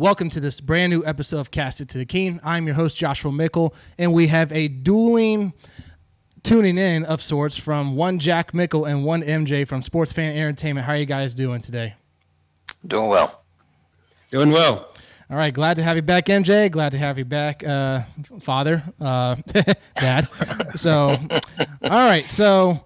Welcome to this brand new episode of Cast It to the King. I'm your host, Joshua Mickle, and we have a dueling tuning in of sorts from one Jack Mickle and one MJ from Sports Fan Entertainment. How are you guys doing today? Doing well. Doing well. All right, glad to have you back, MJ. Glad to have you back, father, dad. So, all right, so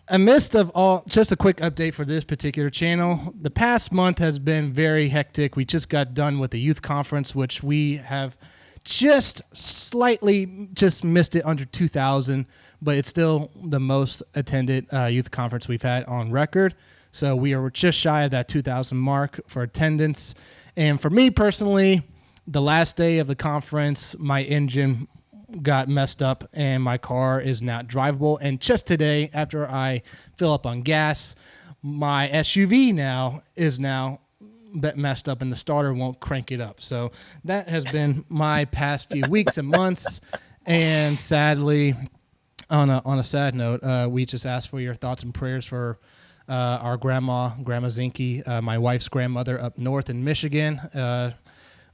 amidst of all, just a quick update for this particular channel. The past month has been very hectic. We just got done with the youth conference, which we have just slightly just missed it under 2,000, but it's still the most attended youth conference we've had on record. So we are just shy of that 2,000 mark for attendance. And for me personally, the last day of the conference, my engine got messed up and my car is not drivable. And just today, after I fill up on gas, my SUV is messed up and the starter won't crank it up. So that has been my past few weeks and months. And sadly, on a sad note, we just asked for your thoughts and prayers for our Grandma Zinke, my wife's grandmother up north in Michigan,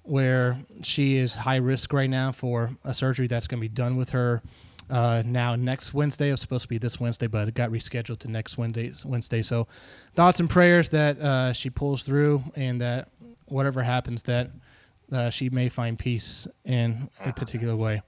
where she is high risk right now for a surgery that's going to be done with her now next Wednesday. It was supposed to be this Wednesday, but it got rescheduled to next Wednesday. So thoughts and prayers that she pulls through and that whatever happens, that she may find peace in a particular way.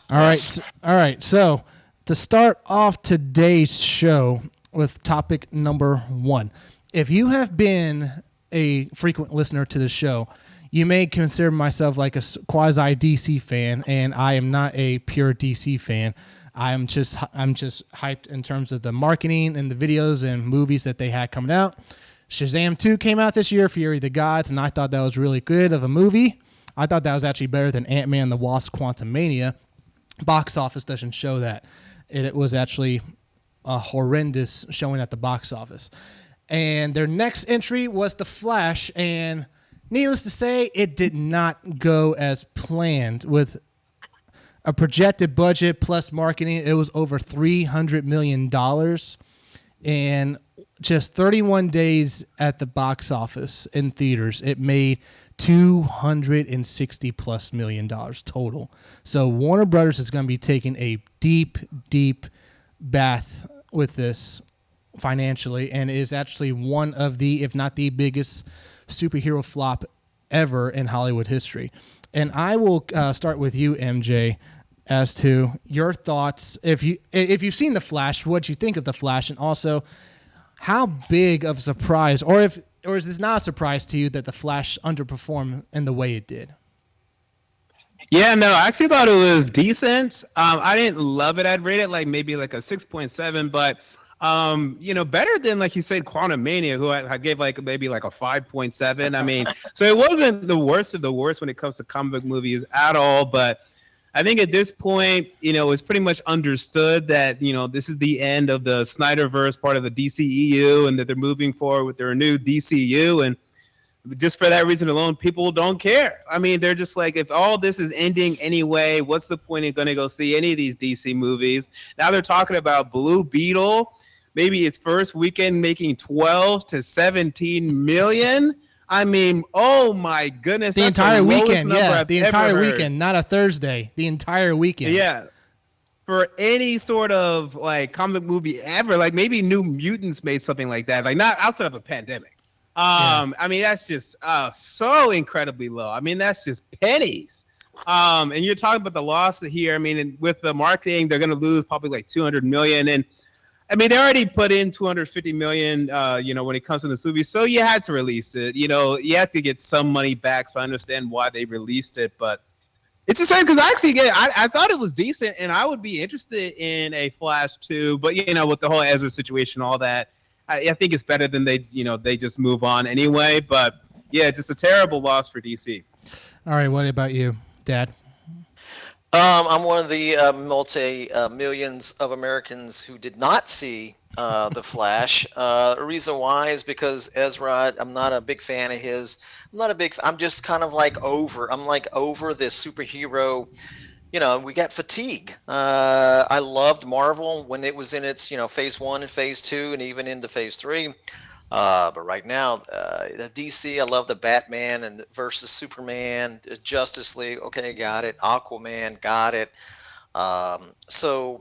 All right. So to start off today's show with topic number 1. If you have been a frequent listener to the show, you may consider myself like a quasi DC fan, and I am not a pure DC fan. I'm just hyped in terms of the marketing and the videos and movies that they had coming out. Shazam 2 came out this year, Fury of the Gods, and I thought that was really good of a movie. I thought that was actually better than Ant-Man and the Wasp: Quantumania. Box office doesn't show that. It was actually a horrendous showing at the box office. And their next entry was The Flash, and needless to say, it did not go as planned. With a projected budget plus marketing, it was over $300 million. And just 31 days at the box office in theaters, it made $260+ million total. So Warner Brothers is going to be taking a deep, deep bath with this financially, and is actually one of the, if not the biggest superhero flop ever in Hollywood history. And I will start with you, MJ, as to your thoughts. If you've seen The Flash, what you think of The Flash, and also how big of a surprise, or is this not a surprise to you that The Flash underperformed in the way it did? Yeah, no, I actually thought it was decent. I didn't love it. I'd rate it like maybe like a 6.7, but better than, like you said, Quantumania, who I gave like maybe like a 5.7. I mean, so it wasn't the worst of the worst when it comes to comic book movies at all. But I think at this point, it's pretty much understood that, this is the end of the Snyderverse part of the DCEU, and that they're moving forward with their new DCU. And just for that reason alone, people don't care. I mean, they're just like, if all this is ending anyway, what's the point of going to go see any of these DC movies? Now they're talking about Blue Beetle, maybe its first weekend making 12 to 17 million. I mean, oh my goodness. The entire weekend, yeah. The entire weekend, not a Thursday. The entire weekend. Yeah. For any sort of like comic movie ever, like maybe New Mutants made something like that, like not outside of a pandemic. I mean, that's just so incredibly low. I mean, that's just pennies. And you're talking about the loss here. I mean, with the marketing, they're going to lose probably like 200 million. And I mean, they already put in 250 million, when it comes to this movie. So you had to release it. You had to get some money back. So I understand why they released it. But it's a shame because I thought it was decent, and I would be interested in a Flash 2. But, with the whole Ezra situation, all that, I think it's better than they just move on anyway. But yeah, just a terrible loss for DC. All right, what about you, Dad? I'm one of the multi-millions of Americans who did not see The Flash. The reason why is because Ezra, I'm not a big fan of his. I'm just kind of like over. I'm like over this superhero. We got fatigue. I loved Marvel when it was in its, phase 1 and phase 2 and even into phase 3. But right now, the DC, I love the Batman and versus Superman, Justice League. Okay, got it. Aquaman, got it. The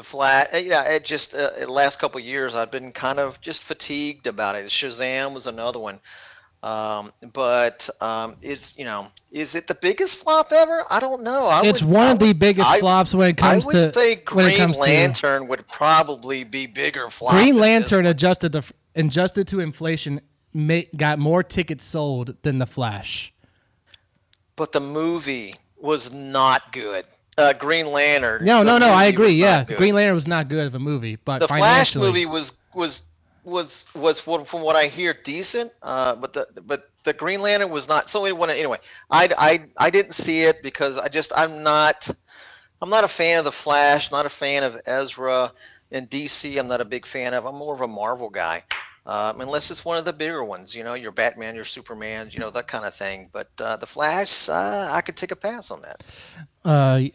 Flash, yeah, it just the last couple of years I've been kind of just fatigued about it. Shazam was another one. It's is it the biggest flop ever? I don't know. It's one of the biggest flops when it comes I to would say when it Green comes to Lantern would probably be bigger flop. Green than this Lantern one. adjusted to inflation got more tickets sold than the Flash. But the movie was not good. Green Lantern. No, I agree. was not Yeah, good. Green Lantern was not good of a movie, but The Flash financially, movie was from what I hear decent. But the Green Lantern was not. So anyway, I didn't see it because I'm not a fan of the Flash. Not a fan of Ezra. And DC, I'm not a big fan of. I'm more of a Marvel guy. Unless it's one of the bigger ones, your Batman, your Superman, that kind of thing. But the Flash, I could take a pass on that.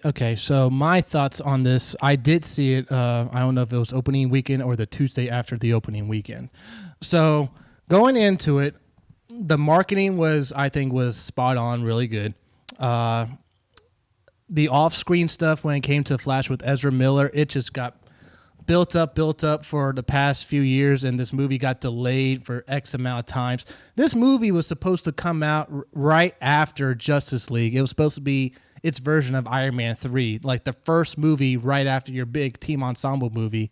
Okay, so my thoughts on this, I did see it. I don't know if it was opening weekend or the Tuesday after the opening weekend. So going into it, the marketing I think was spot on, really good. The off-screen stuff when it came to Flash with Ezra Miller, it just got built up for the past few years, and this movie got delayed for X amount of times. This movie was supposed to come out right after Justice League. It was supposed to be its version of Iron Man 3, like the first movie right after your big team ensemble movie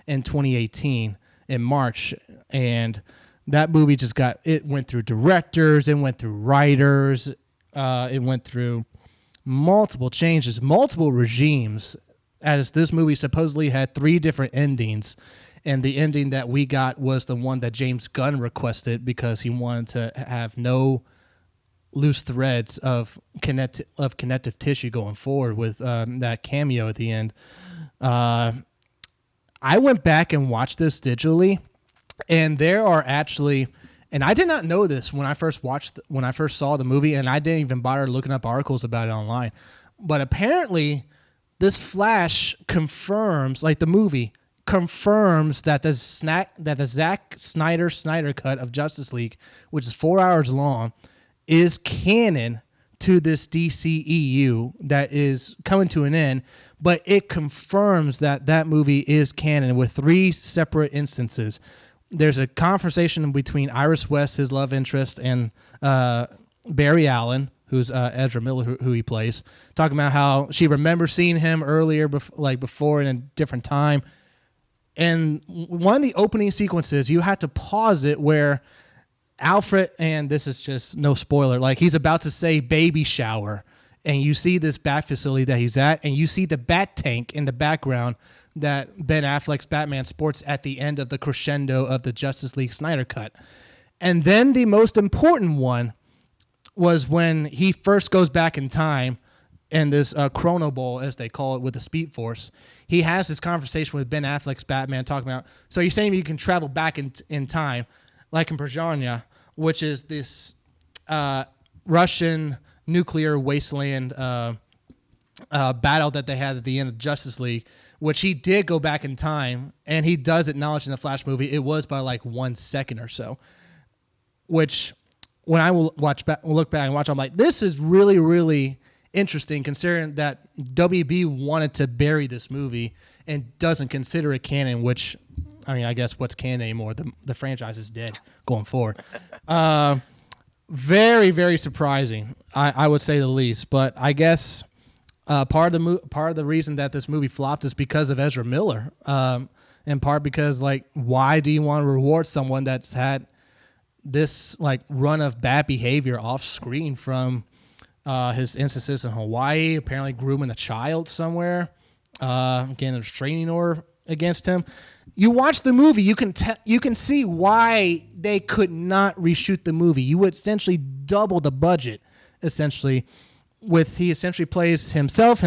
in 2018 in March. And that movie it went through directors, it went through writers, it went through multiple changes, multiple regimes, as this movie supposedly had 3 different endings, and the ending that we got was the one that James Gunn requested because he wanted to have no loose threads of connective tissue going forward with that cameo at the end. I went back and watched this digitally, and there are actually, and I did not know this when I first saw the movie, and I didn't even bother looking up articles about it online, but apparently this Flash confirms, like the movie confirms, that the Zack Snyder cut of Justice League, which is 4 hours long, is canon to this DCEU that is coming to an end, but it confirms that movie is canon with 3 separate instances. There's a conversation between Iris West, his love interest, and Barry Allen, who's Ezra Miller, who he plays, talking about how she remembers seeing him earlier, before in a different time. And one of the opening sequences, you had to pause it where Alfred, and this is just no spoiler, like he's about to say baby shower, and you see this bat facility that he's at, and you see the bat tank in the background that Ben Affleck's Batman sports at the end of the crescendo of the Justice League Snyder cut. And then the most important one was when he first goes back in time, and this Chrono Ball, as they call it, with the Speed Force, he has this conversation with Ben Affleck's Batman talking about, so you're saying you can travel back in time, like in Prajanya, which is this Russian nuclear wasteland battle that they had at the end of Justice League, which he did go back in time, and he does acknowledge in the Flash movie it was by like 1 second or so, which when I will look back and watch, I'm like, this is really, really interesting, considering that WB wanted to bury this movie and doesn't consider it canon, which, I mean, I guess what's canon anymore? The franchise is dead going forward. Very, very surprising, I would say the least. But I guess part of the reason that this movie flopped is because of Ezra Miller, in part because, like, why do you want to reward someone that's had this like run of bad behavior off screen from his instances in Hawaii, apparently grooming a child somewhere, getting a restraining order against him. You watch the movie, you can see why they could not reshoot the movie. You would essentially double the budget, essentially, he essentially plays himself,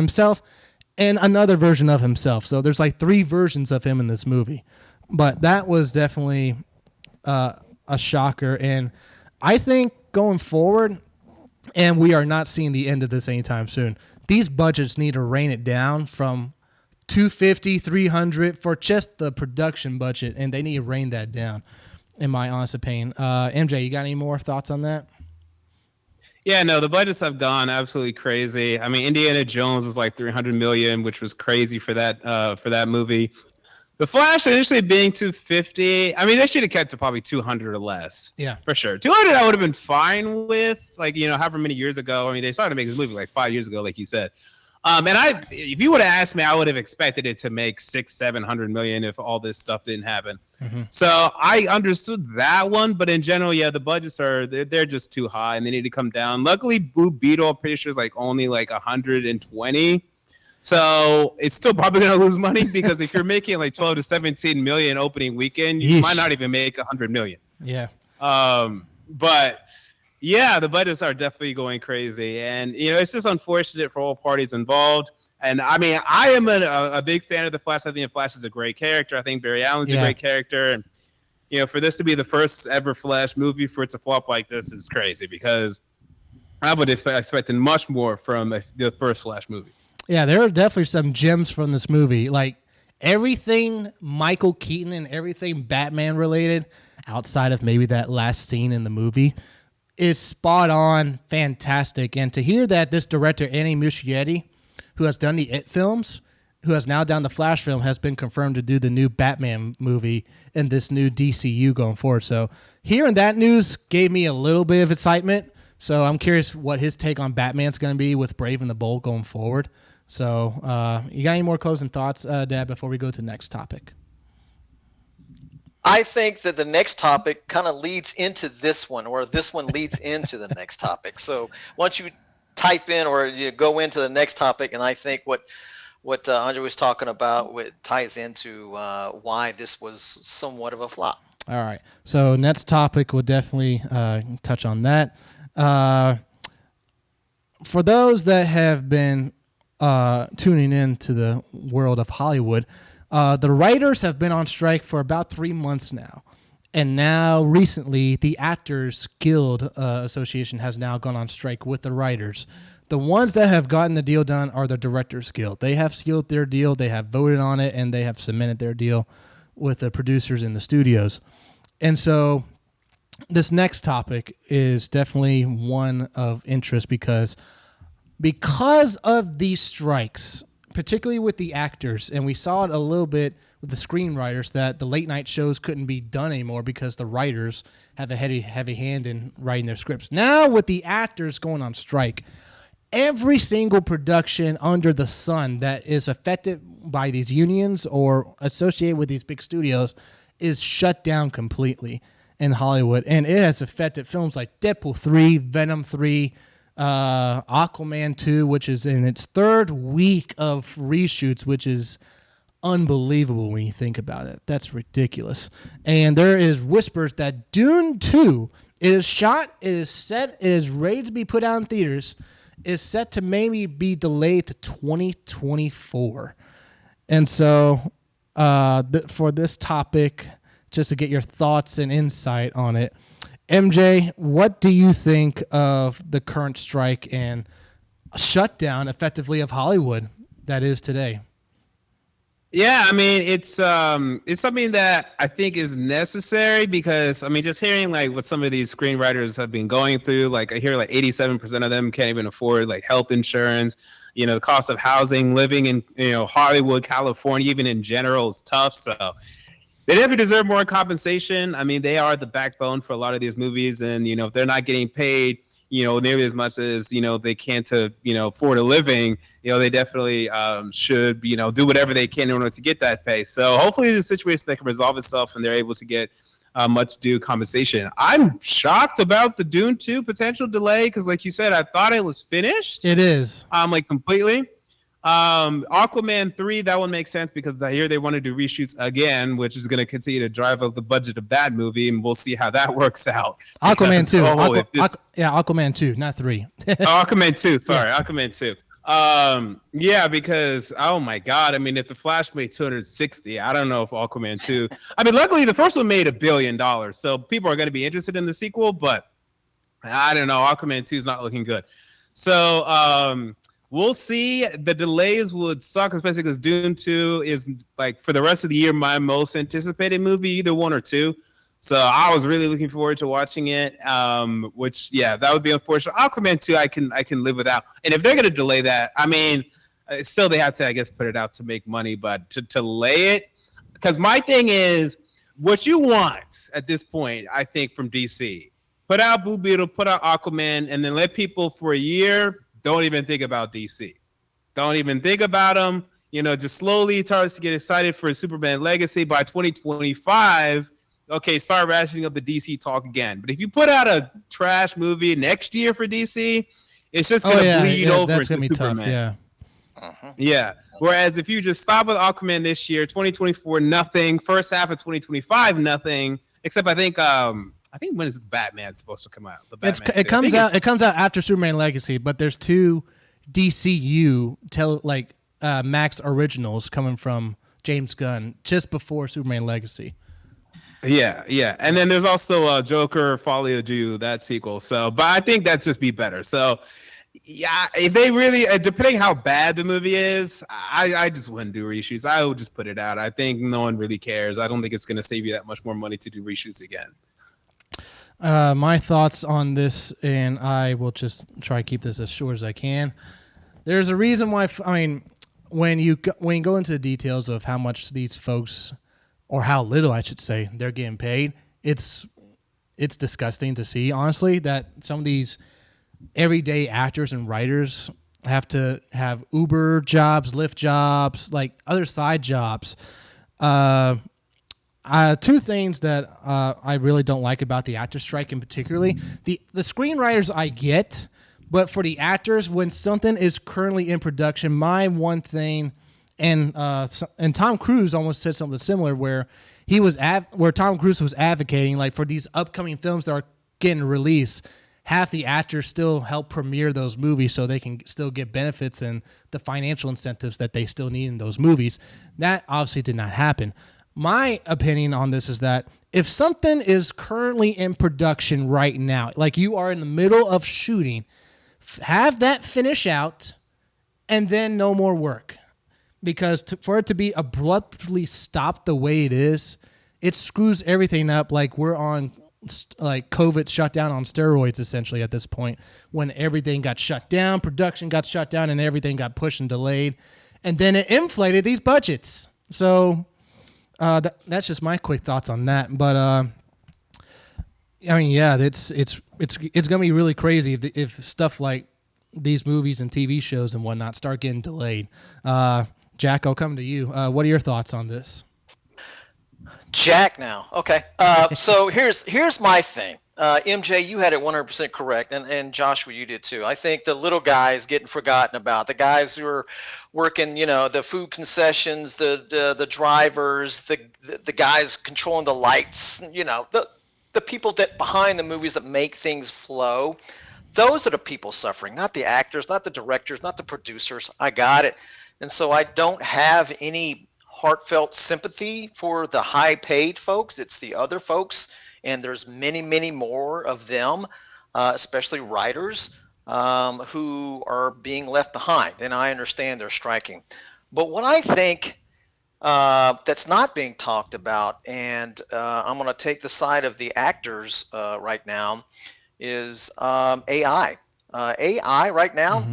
and another version of himself. So there's like 3 versions of him in this movie. But that was definitely a shocker, and I think going forward, and we are not seeing the end of this anytime soon, these budgets need to rein it down from 250, 300 for just the production budget, and they need to rein that down. in my honest opinion. MJ, you got any more thoughts on that? Yeah, no, the budgets have gone absolutely crazy. I mean, Indiana Jones was like 300 million, which was crazy for that movie. The Flash initially being 250. I mean, they should have kept it probably 200 or less. Yeah, for sure. 200, I would have been fine with. Like, however many years ago. I mean, they started to make this movie like 5 years ago, like you said. And if you would have asked me, I would have expected it to make 600-700 million if all this stuff didn't happen. Mm-hmm. So I understood that one, but in general, yeah, the budgets they're just too high and they need to come down. Luckily, Blue Beetle, I'm pretty sure is like only like 120. So it's still probably going to lose money because if you're making like 12 to 17 million opening weekend, you might not even make 100 million. Yeah. But yeah, the budgets are definitely going crazy. And, it's just unfortunate for all parties involved. And I mean, I am a big fan of the Flash. I think the Flash is a great character. I think Barry Allen's a great character. And, for this to be the first ever Flash movie, for it to flop like this is crazy because I would have expected much more from the first Flash movie. Yeah, there are definitely some gems from this movie. Like everything Michael Keaton and everything Batman related outside of maybe that last scene in the movie is spot on, fantastic. And to hear that this director, Andy Muschietti, who has done the It films, who has now done the Flash film, has been confirmed to do the new Batman movie in this new DCU going forward. So hearing that news gave me a little bit of excitement. So I'm curious what his take on Batman's going to be with Brave and the Bold going forward. So you got any more closing thoughts, Dad, before we go to the next topic? I think that the next topic kind of leads into this one, or this one leads into the next topic. So once you type in or you go into the next topic, and I think what Andre was talking about ties into why this was somewhat of a flop. All right. So next topic will definitely touch on that. For those that have been tuning in to the world of Hollywood, the writers have been on strike for about 3 months now. And now recently, the Actors Guild Association has now gone on strike with the writers. The ones that have gotten the deal done are the Directors Guild. They have sealed their deal, they have voted on it, and they have cemented their deal with the producers in the studios. And so this next topic is definitely one of interest because of these strikes, particularly with the actors, and we saw it a little bit with the screenwriters, that the late night shows couldn't be done anymore because the writers have a heavy hand in writing their scripts. Now with the actors going on strike, every single production under the sun that is affected by these unions or associated with these big studios is shut down completely in Hollywood. And it has affected films like Deadpool 3, Venom 3, Aquaman 2, which is in its third week of reshoots, which is unbelievable when you think about it. That's ridiculous. And there is whispers that Dune 2 is shot, it is set, it is ready to be put out in theaters, is set to maybe be delayed to 2024. And so for this topic, just to get your thoughts and insight on it, MJ, what do you think of the current strike and shutdown, effectively, of Hollywood that is today? Yeah, I mean, it's something that I think is necessary because, I mean, just hearing like what some of these screenwriters have been going through, like I hear like 87% of them can't even afford like health insurance. The cost of housing, living in, Hollywood, California, even in general is tough. So they definitely deserve more compensation. I mean, they are the backbone for a lot of these movies. And, if they're not getting paid, nearly as much as, they can to, afford a living, they definitely should, do whatever they can in order to get that pay. So hopefully the situation that can resolve itself and they're able to get much due compensation. I'm shocked about the Dune 2 potential delay because, like you said, I thought it was finished. It is. Like completely. Aquaman 3, that one makes sense because I hear they want to do reshoots again, which is going to continue to drive up the budget of that movie, and we'll see how that works out. Aquaman 2. Aquaman 2, not 3. Aquaman 2, sorry. Yeah. Aquaman 2. Yeah, because, oh my God, I mean, if The Flash made 260, I don't know if Aquaman 2, I mean, luckily the first one made $1 billion, so people are going to be interested in the sequel, but I don't know, Aquaman 2 is not looking good. So, we'll see. The delays would suck, especially because Dune 2 is, like, for the rest of the year, my most anticipated movie, either 1 or 2. So I was really looking forward to watching it. Which that would be unfortunate. Aquaman 2, I can live without. And if they're gonna delay that, I mean, still they have to, I guess, put it out to make money. But to delay it, because my thing is, what you want at this point, I think, from DC, put out Blue Beetle, put out Aquaman, and then let people for a year don't even think about DC. Don't even think about them. Just slowly start to get excited for Superman Legacy. By 2025, okay, start ratcheting up the DC talk again. But if you put out a trash movie next year for DC, it's just going to bleed over that's into gonna be Superman. tough, yeah. Yeah. Whereas if you just stop with Aquaman this year, 2024, nothing. First half of 2025, nothing. Except I think when is Batman supposed to come out? It comes out after Superman Legacy, but there's 2 DCU Max originals coming from James Gunn just before Superman Legacy. Yeah. And then there's also Joker Folie à Deux, that sequel. So, but I think that'd just be better. So, yeah, if they really, depending how bad the movie is, I just wouldn't do reshoots. I would just put it out. I think no one really cares. I don't think it's going to save you that much more money to do reshoots again. My thoughts on this, and I will just try to keep this as short as I can. There's a reason why. When you go into the details of how much these folks, or how little I should say, they're getting paid, it's disgusting to see, honestly, that some of these everyday actors and writers have to have Uber jobs, Lyft jobs, like other side jobs. 2 things that I really don't like about the actor strike, in particularly the screenwriters I get, but for the actors, when something is currently in production, my one thing, and Tom Cruise almost said something similar, where Tom Cruise was advocating, like, for these upcoming films that are getting released, half the actors still help premiere those movies so they can still get benefits and the financial incentives that they still need in those movies. That obviously did not happen. My opinion on this is that if something is currently in production right now, like you are in the middle of shooting, have that finish out and then no more work. Because for it to be abruptly stopped the way it is, it screws everything up. Like we're on COVID shutdown on steroids, essentially, at this point, when everything got shut down, production got shut down, and everything got pushed and delayed. And then it inflated these budgets. So that's just my quick thoughts on that. But it's gonna be really crazy if stuff like these movies and TV shows and whatnot start getting delayed. Jack, I'll come to you. What are your thoughts on this? Jack now. Okay. So here's my thing. MJ, you had it 100% correct, and Joshua, you did too. I think the little guys getting forgotten about. The guys who are working, the food concessions, the drivers, the guys controlling the lights, the people that behind the movies that make things flow. Those are the people suffering, not the actors, not the directors, not the producers. I got it. And so I don't have any heartfelt sympathy for the high paid folks. It's the other folks, and there's many, many more of them, especially writers, who are being left behind. And I understand they're striking. But what I think that's not being talked about, and I'm going to take the side of the actors right now, is AI. AI right now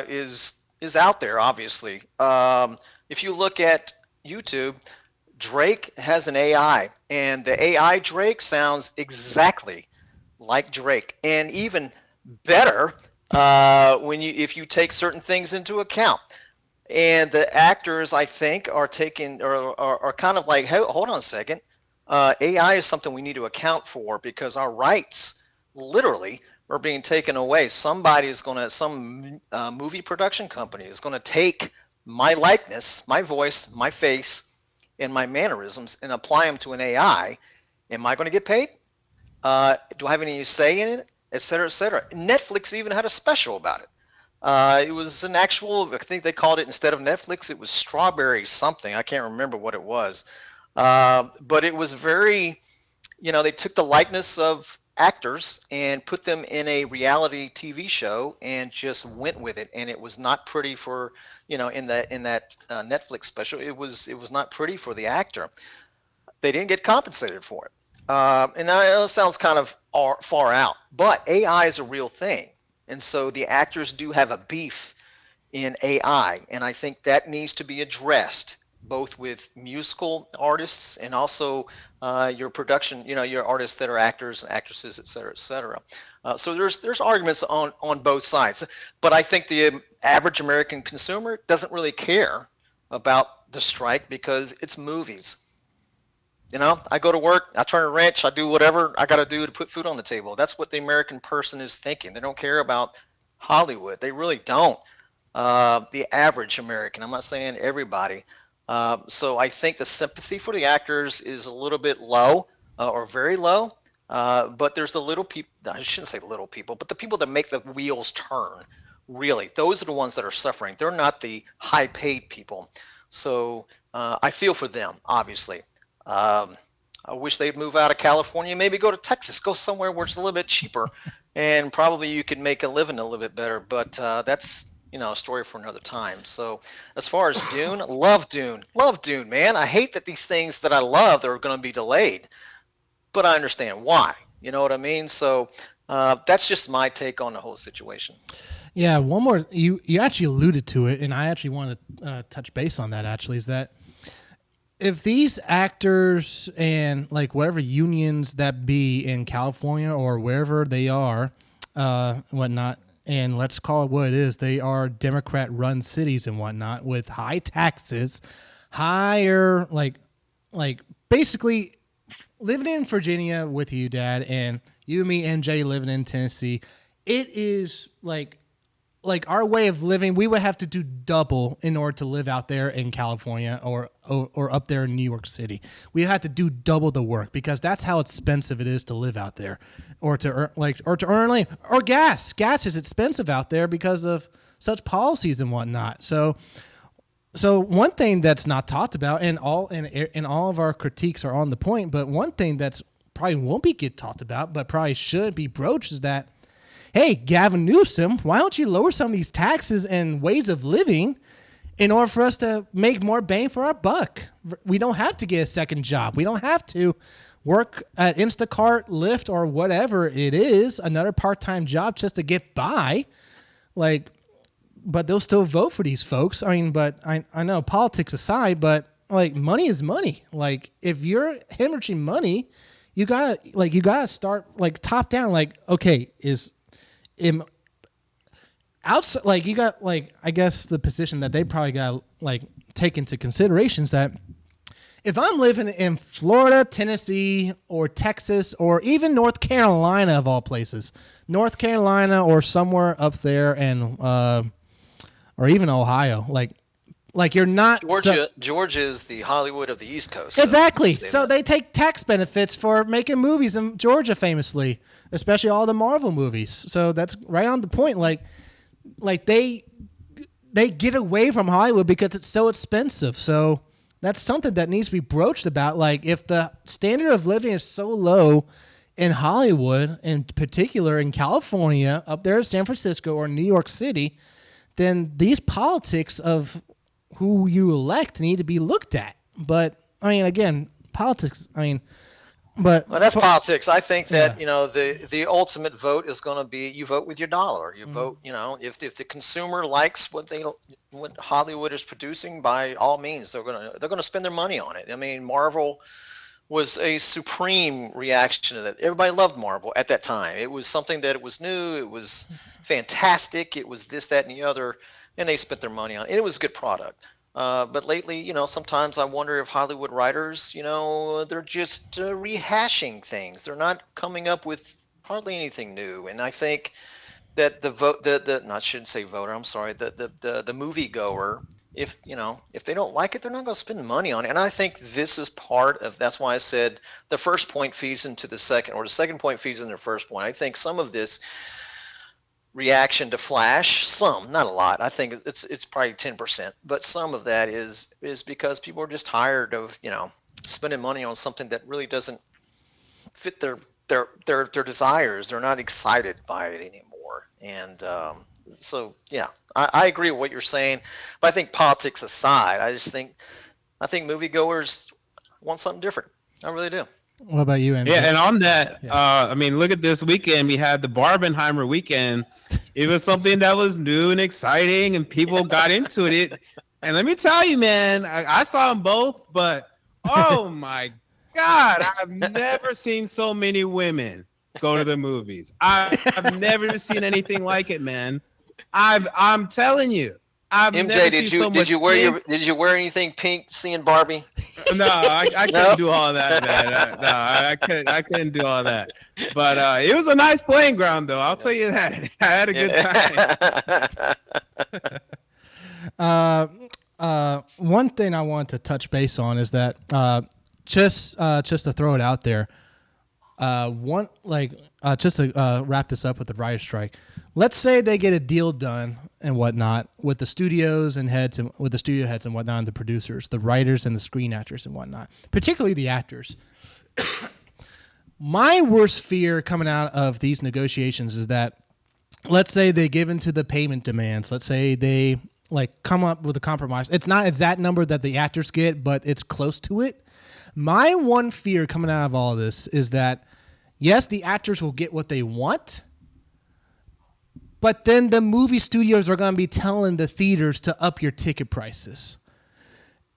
is out there, obviously. If you look at YouTube, Drake has an AI, and the AI Drake sounds exactly like Drake, and even better if you take certain things into account. And the actors, I think, are taking are kind of like, hey, hold on a second. AI is something we need to account for, because our rights literally are being taken away. Some movie production company is going to take my likeness, my voice, my face, and my mannerisms and apply them to an AI. Am I going to get paid? Do I have any say in it? Et cetera, et cetera. Netflix even had a special about it. It was an actual, I think they called it, instead of Netflix, it was Strawberry something. I can't remember what it was. But it was very, they took the likeness of actors and put them in a reality TV show and just went with it. And it was not pretty for, in that Netflix special, it was not pretty for the actor. They didn't get compensated for it. And I know it sounds kind of far out, but AI is a real thing. And so the actors do have a beef in AI. And I think that needs to be addressed both with musical artists and also your production, your artists that are actors and actresses, et cetera, et cetera. So there's arguments on both sides. But I think the average American consumer doesn't really care about the strike because it's movies. I go to work, I turn a wrench, I do whatever I got to do to put food on the table. That's what the American person is thinking. They don't care about Hollywood. They really don't. The average American, I'm not saying everybody. So I think the sympathy for the actors is a little bit low or very low. But there's the little people, I shouldn't say little people, but the people that make the wheels turn, really. Those are the ones that are suffering. They're not the high paid people. So I feel for them, obviously. I wish they'd move out of California, maybe go to Texas, go somewhere where it's a little bit cheaper, and probably you could make a living a little bit better. But that's a story for another time. So as far as Dune, love Dune, man. I hate that these things that I love are going to be delayed, but I understand why. You know what I mean? So that's just my take on the whole situation. Yeah, one more. You actually alluded to it, and I actually want to touch base on that. Actually, is that if these actors and like whatever unions that be in California or wherever they are, whatnot, and let's call it what it is, they are Democrat-run cities and whatnot with high taxes, higher like basically living in Virginia with you, Dad, and you, me, MJ living in Tennessee. It is like our way of living, we would have to do double in order to live out there in California or up there in New York City. We have to do double the work because that's how expensive it is to live out there, or to earn land, or gas. Gas is expensive out there because of such policies and whatnot. So one thing that's not talked about, and all of our critiques are on the point, but one thing that's probably won't get talked about, but probably should be broached is that, hey, Gavin Newsom, why don't you lower some of these taxes and ways of living in order for us to make more bang for our buck? We don't have to get a second job. We don't have to work at Instacart, Lyft, or whatever it is, another part-time job just to get by. But they'll still vote for these folks. I mean, but I know politics aside, but money is money. If you're hemorrhaging money, you gotta start top down. Okay, outside, you got I guess the position that they probably got take into consideration is that if I'm living in Florida, Tennessee, or Texas, or even North Carolina of all places, North Carolina or somewhere up there, and or even Ohio, you're not Georgia is the Hollywood of the East Coast. Exactly. So they take tax benefits for making movies in Georgia, famously, especially all the Marvel movies. So that's right on the point. They get away from Hollywood because it's so expensive. So that's something that needs to be broached about. If the standard of living is so low in Hollywood, in particular in California, up there in San Francisco or New York City, then these politics of who you elect need to be looked at. But I mean, again, politics. Well, that's politics. I think that the ultimate vote is going to be you vote with your dollar. You vote. If the consumer likes what Hollywood is producing, by all means, they're gonna spend their money on it. I mean, Marvel was a supreme reaction to that. Everybody loved Marvel at that time. It was something that it was new. It was fantastic. It was this, that, and the other, and they spent their money on it. It was a good product. But lately, sometimes I wonder if Hollywood writers, they're just rehashing things. They're not coming up with hardly anything new. And I think that I shouldn't say voter, I'm sorry, the movie goer, if they don't like it, they're not going to spend money on it. And I think this is part of, that's why I said the first point feeds into the second, or the second point feeds into the first point. I think some of this reaction to Flash, some, not a lot. I think it's probably 10%, but some of that is because people are just tired of spending money on something that really doesn't fit their desires. They're not excited by it anymore, and so yeah, I agree with what you're saying. But I think politics aside, I think moviegoers want something different. I really do. What about you, MJ? Yeah, and on that, I mean, look at this weekend. We had the Barbenheimer weekend. It was something that was new and exciting, and people got into it. And let me tell you, man, I saw them both, but oh my God, I've never seen so many women go to the movies. I've never seen anything like it, man. I'm telling you. I've MJ, never seen so much did you wear anything pink seeing Barbie? No, I couldn't do all that, man. No, I couldn't do all that. But it was a nice playing ground, though. I'll tell you that. I had a good time. One thing I want to touch base on is that just to throw it out there, just to wrap this up with the writer's strike. Let's say they get a deal done and whatnot with the studios and heads and with the studio heads and whatnot, and the producers, the writers and the screen actors and whatnot, particularly the actors. My worst fear coming out of these negotiations is that, let's say they give into the payment demands. Let's say they come up with a compromise. It's not exact number that the actors get, but it's close to it. My one fear coming out of all this is that, yes, the actors will get what they want, but then the movie studios are going to be telling the theaters to up your ticket prices.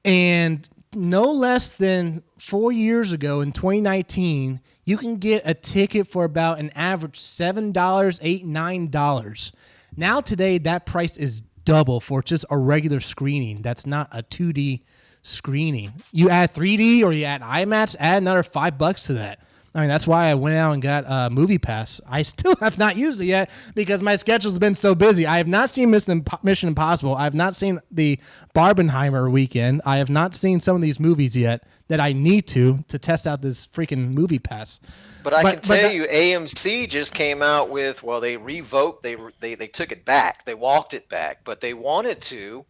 And no less than 4 years ago in 2019, you can get a ticket for about an average $7, $8, $9. Now today, that price is double for just a regular screening. That's not a 2D screening. You add 3D or you add IMAX, add another $5 to that. I mean, that's why I went out and got a Movie Pass. I still have not used it yet because my schedule's been so busy. I have not seen Mission Impossible. I have not seen the Barbenheimer weekend. I have not seen some of these movies yet that I need to test out this freaking Movie Pass. But I can tell you, AMC just came out with, well, they revoked, they took it back. They walked it back, but they wanted to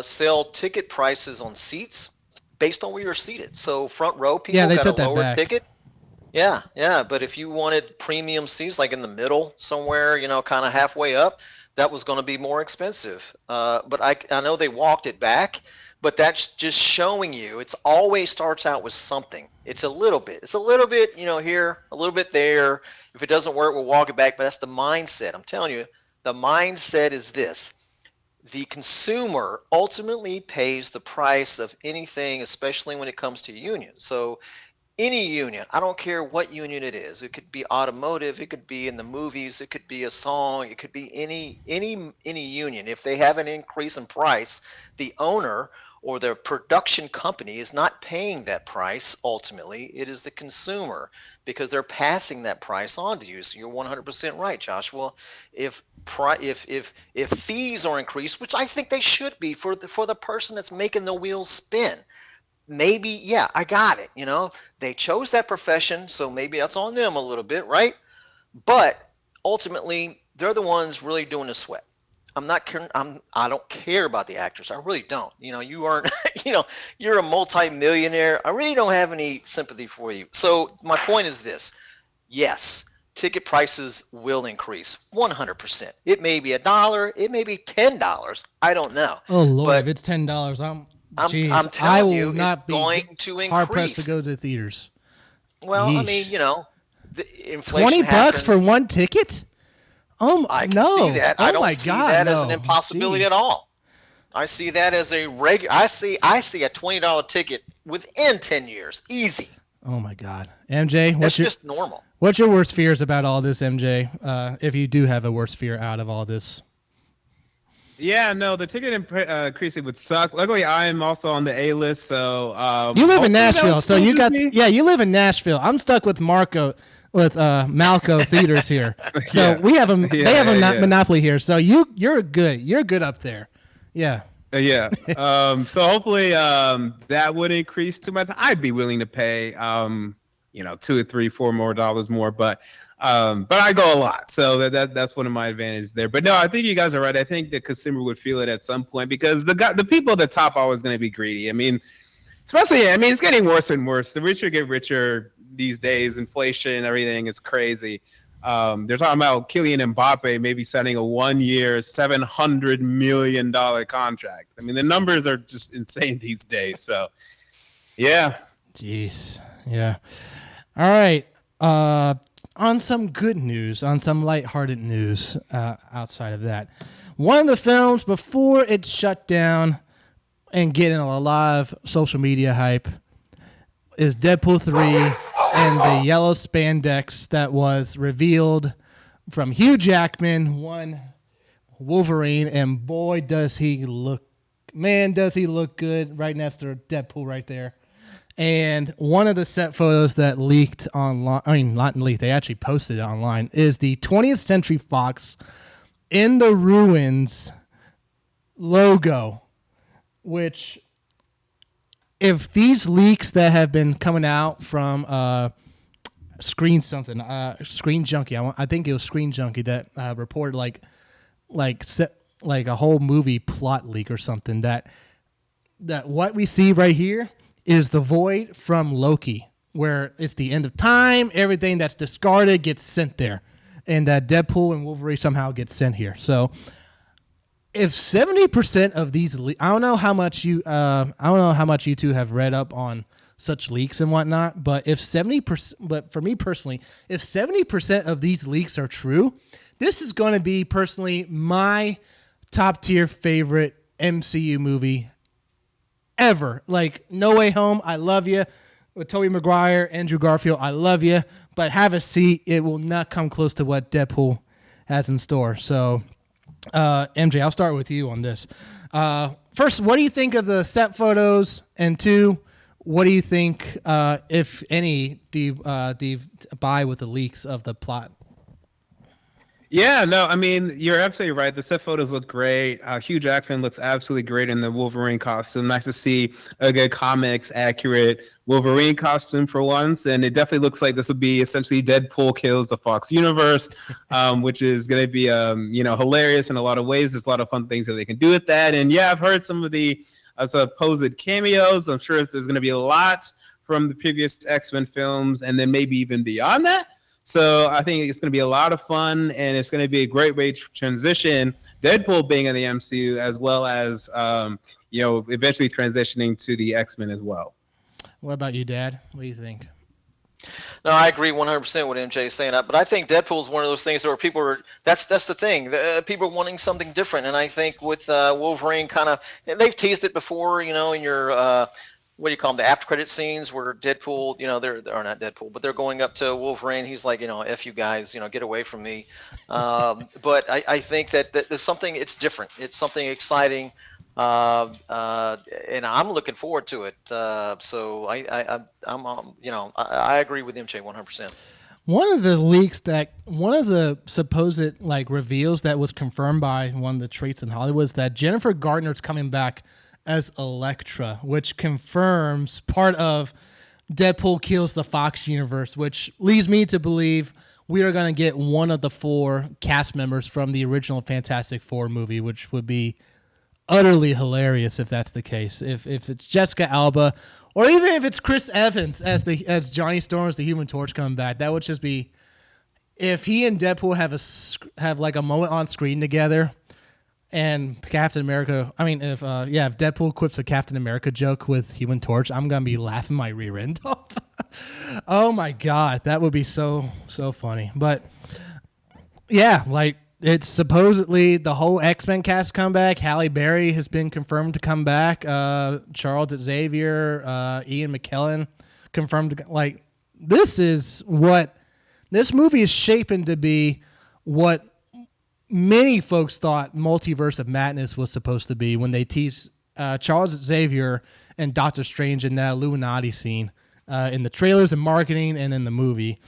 sell ticket prices on seats based on where you're seated. So front row people got a lower ticket. Yeah. But if you wanted premium seats, like in the middle somewhere, kind of halfway up, that was going to be more expensive. But I know they walked it back, but that's just showing you it's always starts out with something. It's a little bit here, a little bit there. If it doesn't work, we'll walk it back. But that's the mindset. I'm telling you, the mindset is this. The consumer ultimately pays the price of anything, especially when it comes to unions. So any union, I don't care what union it is. It could be automotive, it could be in the movies, it could be a song, it could be any union. If they have an increase in price, the owner or the production company is not paying that price. Ultimately, it is the consumer because they're passing that price on to you. So you're 100% right, Joshua. If fees are increased, which I think they should be for the person that's making the wheels spin, maybe, yeah, I got it. They chose that profession, so maybe that's on them a little bit, right? But ultimately, they're the ones really doing the sweat. I don't care about the actors. I really don't. You aren't, you're a multi-millionaire. I really don't have any sympathy for you. So my point is this. Yes, ticket prices will increase 100%. It may be $1, it may be $10. I don't know. Oh Lord, but if it's $10, I'm telling you, it's going to increase. Hard pressed to go to the theaters. Well, Yeesh. I mean, the inflation $20 for one ticket? I can see that. I don't see that as an impossibility at all. I see that as a regular. I see a $20 ticket within 10 years, easy. Oh my God, MJ, that's just normal. What's your worst fears about all this, MJ? If you do have a worst fear out of all this. Yeah, no, the ticket increasing would suck. Luckily, I am also on the A list, so you live in Nashville, so you live in Nashville. I'm stuck with Malco theaters here, so we have they have a monopoly here. So you're good up there, yeah. So hopefully that would increase too much. I'd be willing to pay $2 or $3, $4 more, but I go a lot, so that's one of my advantages there. But no, I think you guys are right. I think the consumer would feel it at some point because the people at the top are always going to be greedy. I mean, it's getting worse and worse. The richer get richer these days. Inflation, everything is crazy. They're talking about Kylian Mbappe maybe signing a 1-year, $700 million contract. I mean, the numbers are just insane these days. So, yeah. Jeez. Yeah. All right. On some good news, on some lighthearted news outside of that. One of the films before it shut down and getting a lot of social media hype is Deadpool 3 and the yellow spandex that was revealed from Hugh Jackman, one Wolverine, and boy, does he look good right next to Deadpool right there. And one of the set photos that leaked online, I mean, not leaked, they actually posted it online, is the 20th Century Fox in the Ruins logo, which if these leaks that have been coming out from Screen Junkie, I think it was Screen Junkie that reported like a whole movie plot leak or something, that what we see right here is the void from Loki, where it's the end of time, everything that's discarded gets sent there, and that Deadpool and Wolverine somehow get sent here. So if 70% of these I don't know how much you two have read up on such leaks and whatnot, but but for me personally, if 70% of these leaks are true, this is going to be personally my top tier favorite MCU movie ever. Like, No Way Home, I love you. With Tobey Maguire, Andrew Garfield, I love you. But have a seat. It will not come close to what Deadpool has in store. So, MJ, I'll start with you on this. First, what do you think of the set photos? And two, what do you think, if any, do you buy with the leaks of the plot? Yeah, no, I mean, you're absolutely right. The set photos look great. Hugh Jackman looks absolutely great in the Wolverine costume. Nice to see a good comics accurate Wolverine costume for once. And it definitely looks like this would be essentially Deadpool kills the Fox universe, which is going to be, hilarious in a lot of ways. There's a lot of fun things that they can do with that. And yeah, I've heard some of the supposed cameos. I'm sure there's going to be a lot from the previous X-Men films and then maybe even beyond that. So I think it's going to be a lot of fun, and it's going to be a great way to transition Deadpool being in the MCU, as well as eventually transitioning to the X-Men as well. What about you, Dad? What do you think? No, I agree 100% with MJ is saying that, but I think Deadpool is one of those things where people are. That's the thing. People are wanting something different, and I think with Wolverine, they've teased it before. In your what do you call them, the after credit scenes where Deadpool, they're not Deadpool, but they're going up to Wolverine. He's like, F you guys, get away from me. But I think that there's something, it's different. It's something exciting. And I'm looking forward to it. So I agree with MJ 100%. One of the supposed reveals that was confirmed by one of the traits in Hollywood is that Jennifer Garner's coming back as Elektra, which confirms part of Deadpool kills the Fox universe, which leads me to believe we are going to get one of the 4 cast members from the original Fantastic Four movie, which would be utterly hilarious if that's the case. If it's Jessica Alba, or even if it's Chris Evans as Johnny Storm as the Human Torch coming back, that would just be, if he and Deadpool have a moment on screen together. And Captain America, if Deadpool quips a Captain America joke with Human Torch, I'm going to be laughing my rear end off. Oh my God, that would be so funny. But yeah, it's supposedly the whole X-Men cast come back. Halle Berry has been confirmed to come back. Charles Xavier, Ian McKellen confirmed this movie is shaping to be what many folks thought Multiverse of Madness was supposed to be when they teased Charles Xavier and Doctor Strange in that Illuminati scene in the trailers and marketing and in the movie.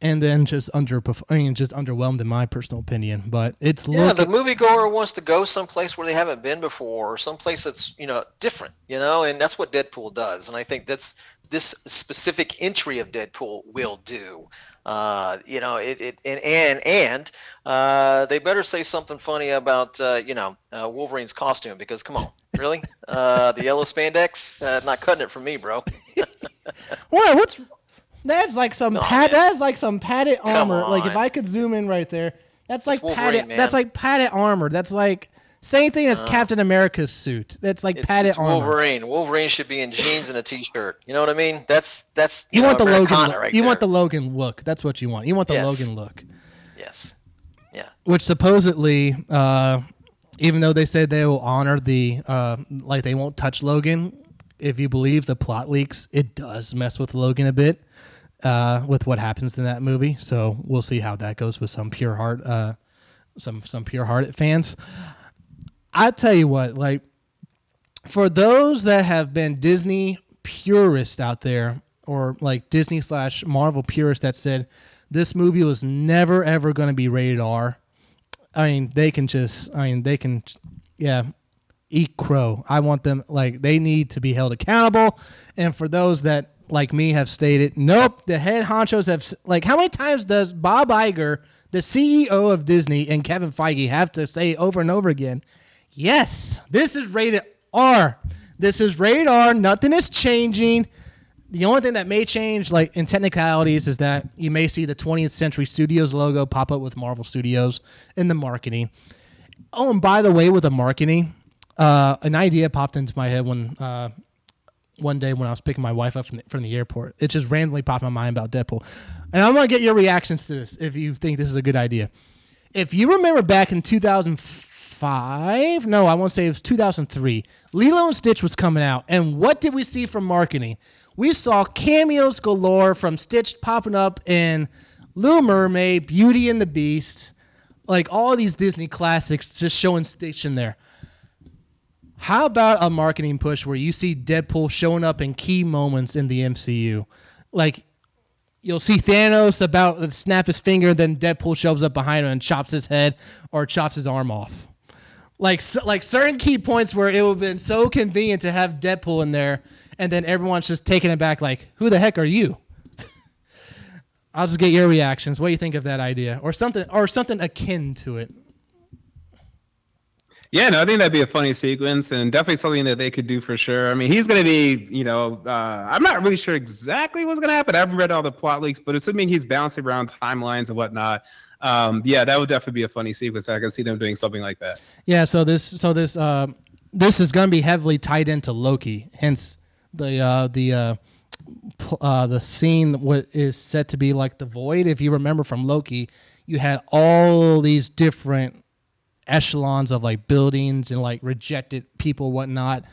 And then just underwhelmed in my personal opinion. But the moviegoer wants to go someplace where they haven't been before, or someplace that's different, and that's what Deadpool does. And I think this specific entry of Deadpool will do. They better say something funny about Wolverine's costume, because come on, really, the yellow spandex, not cutting it for me, bro. What? That's like some padded armor. Like if I could zoom in right there, that's like padded. That's like padded armor. That's like Same thing as Captain America's suit. That's like padded it's armor. Wolverine. Wolverine should be in jeans and a t-shirt. You know what I mean? That's You want the Logan Americana look. right You there. want the Logan look. That's what you want. You want the Yes. Logan look. Yes. Yeah. Which supposedly, even though they said they will honor the like they won't touch Logan, if you believe the plot leaks, it does mess with Logan a bit with what happens in that movie. So we'll see how that goes with some pure heart, some pure-hearted fans. I tell you what, like for those that have been Disney purists out there, or like Disney / Marvel purists that said this movie was never ever going to be rated R. I mean, they can eat crow. I want them, like, they need to be held accountable. And for those that, like me, have stated, nope, the head honchos have, like, how many times does Bob Iger, the CEO of Disney, and Kevin Feige have to say over and over again, yes, this is rated R. This is rated R. Nothing is changing. The only thing that may change, like in technicalities, is that you may see the 20th Century Studios logo pop up with Marvel Studios in the marketing. Oh, and by the way, with the marketing, an idea popped into my head when one day when I was picking my wife up from the airport. It just randomly popped in my mind about Deadpool. And I'm going to get your reactions to this if you think this is a good idea. If you remember back in 2005, no, I won't say it was 2003, Lilo and Stitch was coming out. And what did we see from marketing? We saw cameos galore from Stitch popping up in Little Mermaid, Beauty and the Beast, like all these Disney classics just showing Stitch in there. How about a marketing push where you see Deadpool showing up in key moments in the MCU? Like, you'll see Thanos about to snap his finger, then Deadpool shows up behind him and chops his head or chops his arm off. Like certain key points where it would have been so convenient to have Deadpool in there, and then everyone's just taking it back like, who the heck are you? I'll just get your reactions. What do you think of that idea? Or something akin to it. Yeah, no, I think that'd be a funny sequence and definitely something that they could do for sure. I mean, he's going to be, I'm not really sure exactly what's going to happen. I haven't read all the plot leaks, but assuming he's bouncing around timelines and whatnot, that would definitely be a funny sequence. I can see them doing something like that. Yeah, so this is going to be heavily tied into Loki. Hence the scene what is set to be like the void. If you remember from Loki, you had all these different echelons of like buildings and like rejected people, whatnot,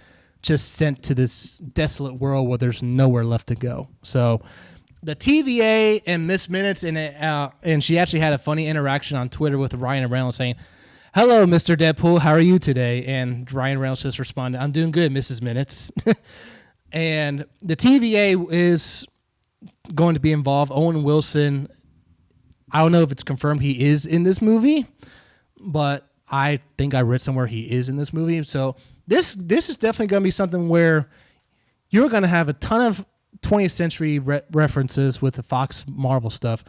just sent to this desolate world where there's nowhere left to go. So the TVA and Miss Minutes and she actually had a funny interaction on Twitter with Ryan Reynolds saying, "Hello, Mr. Deadpool, how are you today?" And Ryan Reynolds just responded, "I'm doing good, Mrs. Minutes." And the TVA is going to be involved. Owen Wilson, I don't know if it's confirmed he is in this movie, but I think I read somewhere he is in this movie. So this is definitely going to be something where you're going to have a ton of 20th century references with the Fox Marvel stuff,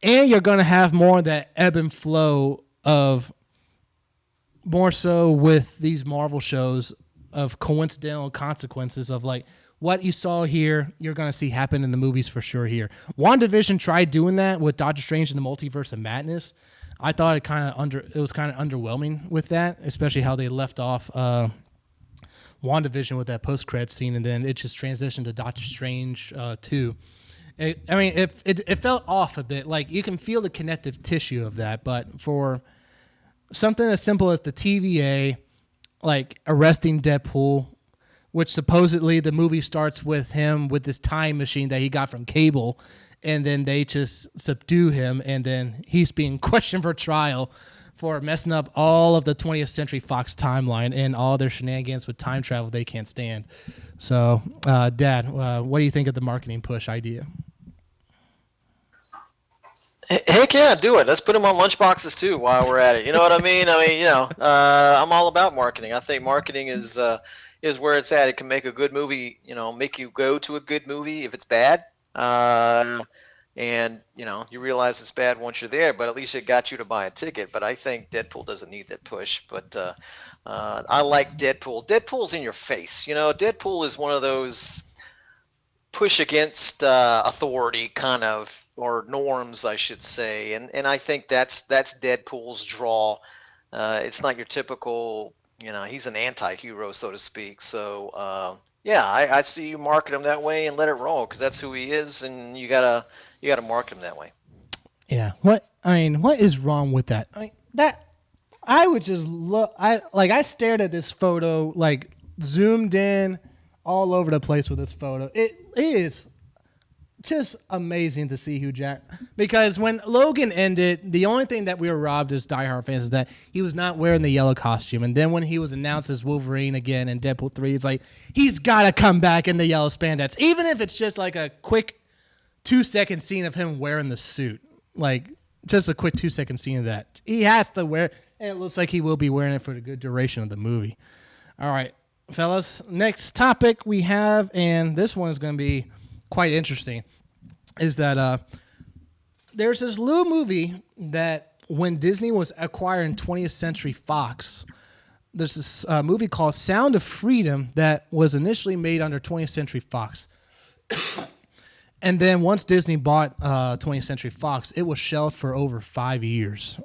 and you're going to have more of that ebb and flow of more so with these Marvel shows of coincidental consequences of like what you saw here, you're going to see happen in the movies for sure here. WandaVision tried doing that with Doctor Strange and the Multiverse of Madness. I thought it was kind of underwhelming with that, especially how they left off WandaVision with that post-credits scene, and then it just transitioned to Doctor Strange 2. It felt off a bit. Like you can feel the connective tissue of that, but for something as simple as the TVA, like arresting Deadpool, which supposedly the movie starts with him with this time machine that he got from Cable, and then they just subdue him, and then he's being questioned for trial for messing up all of the 20th Century Fox timeline and all their shenanigans with time travel they can't stand. So, Dad, what do you think of the marketing push idea? Heck yeah, do it. Let's put them on lunchboxes too while we're at it. You know what I mean? I'm all about marketing. I think marketing is where it's at. It can make a good movie, make you go to a good movie if it's bad. And you realize it's bad once you're there, but at least it got you to buy a ticket. But I think Deadpool doesn't need that push. But I like Deadpool. Deadpool's in your face. Deadpool is one of those push against authority kind of, or norms, I should say. And I think that's Deadpool's draw. It's not your typical, he's an anti-hero, so to speak. So yeah, I see you market him that way and let it roll because that's who he is, and you gotta market him that way. Yeah. What is wrong with that? I would just look. I stared at this photo, like zoomed in, all over the place with this photo. It is just amazing to see Hugh Jack, because when Logan ended, the only thing that we were robbed as diehard fans is that he was not wearing the yellow costume. And then when he was announced as Wolverine again in Deadpool 3, it's like he's got to come back in the yellow spandex, even if it's just like a quick 2-second scene of him wearing the suit. Like just a quick 2-second scene of that. He has to wear, and it looks like he will be wearing it for the good duration of the movie. All right, fellas, next topic we have, and this one is going to be quite interesting, is that there's this little movie that when Disney was acquiring 20th Century Fox, there's this movie called Sound of Freedom that was initially made under 20th Century Fox. And then once Disney bought 20th Century Fox, it was shelved for over 5 years.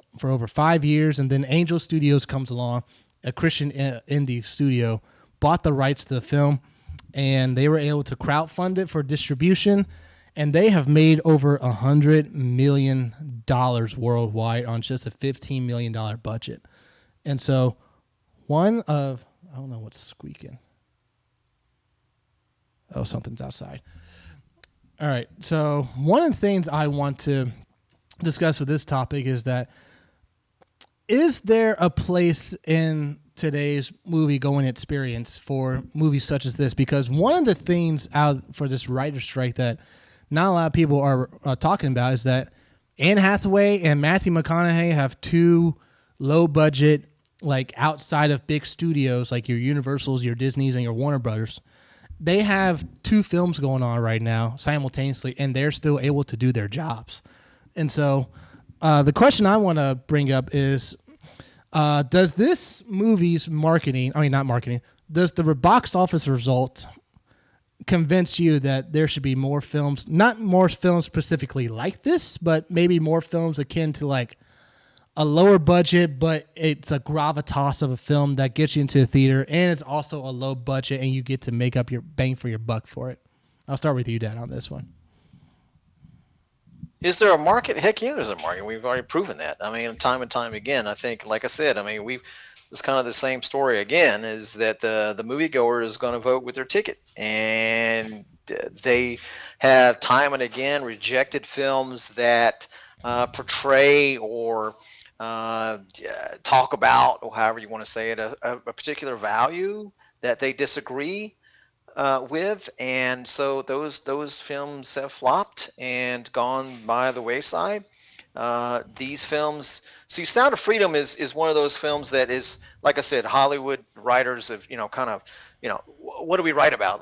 And then Angel Studios comes along, a Christian indie studio, bought the rights to the film, and they were able to crowdfund it for distribution, and they have made over $100 million worldwide on just a $15 million budget. And so I don't know what's squeaking. Oh, something's outside. All right, so one of the things I want to discuss with this topic is that, is there a place in today's movie-going experience for movies such as this? Because one of the things out for this writer's strike that not a lot of people are talking about is that Anne Hathaway and Matthew McConaughey have two low-budget, like outside of big studios, like your Universals, your Disneys, and your Warner Brothers. They have two films going on right now simultaneously, and they're still able to do their jobs. And so the question I want to bring up is, does this movie's does the box office result convince you that there should be more films, not more films specifically like this, but maybe more films akin to like a lower budget, but it's a gravitas of a film that gets you into the theater, and it's also a low budget, and you get to make up your bang for your buck for it? I'll start with you, Dad, on this one. Is there a market? Heck yeah, there's a market. We've already proven that. I mean, time and time again. I think, like I said, it's kind of the same story again, is that the moviegoer is going to vote with their ticket. And they have time and again rejected films that portray or talk about, or however you want to say it, a particular value that they disagree with, and so those films have flopped and gone by the wayside. These films, see, Sound of Freedom is one of those films that is, like I said, Hollywood writers have what do we write about?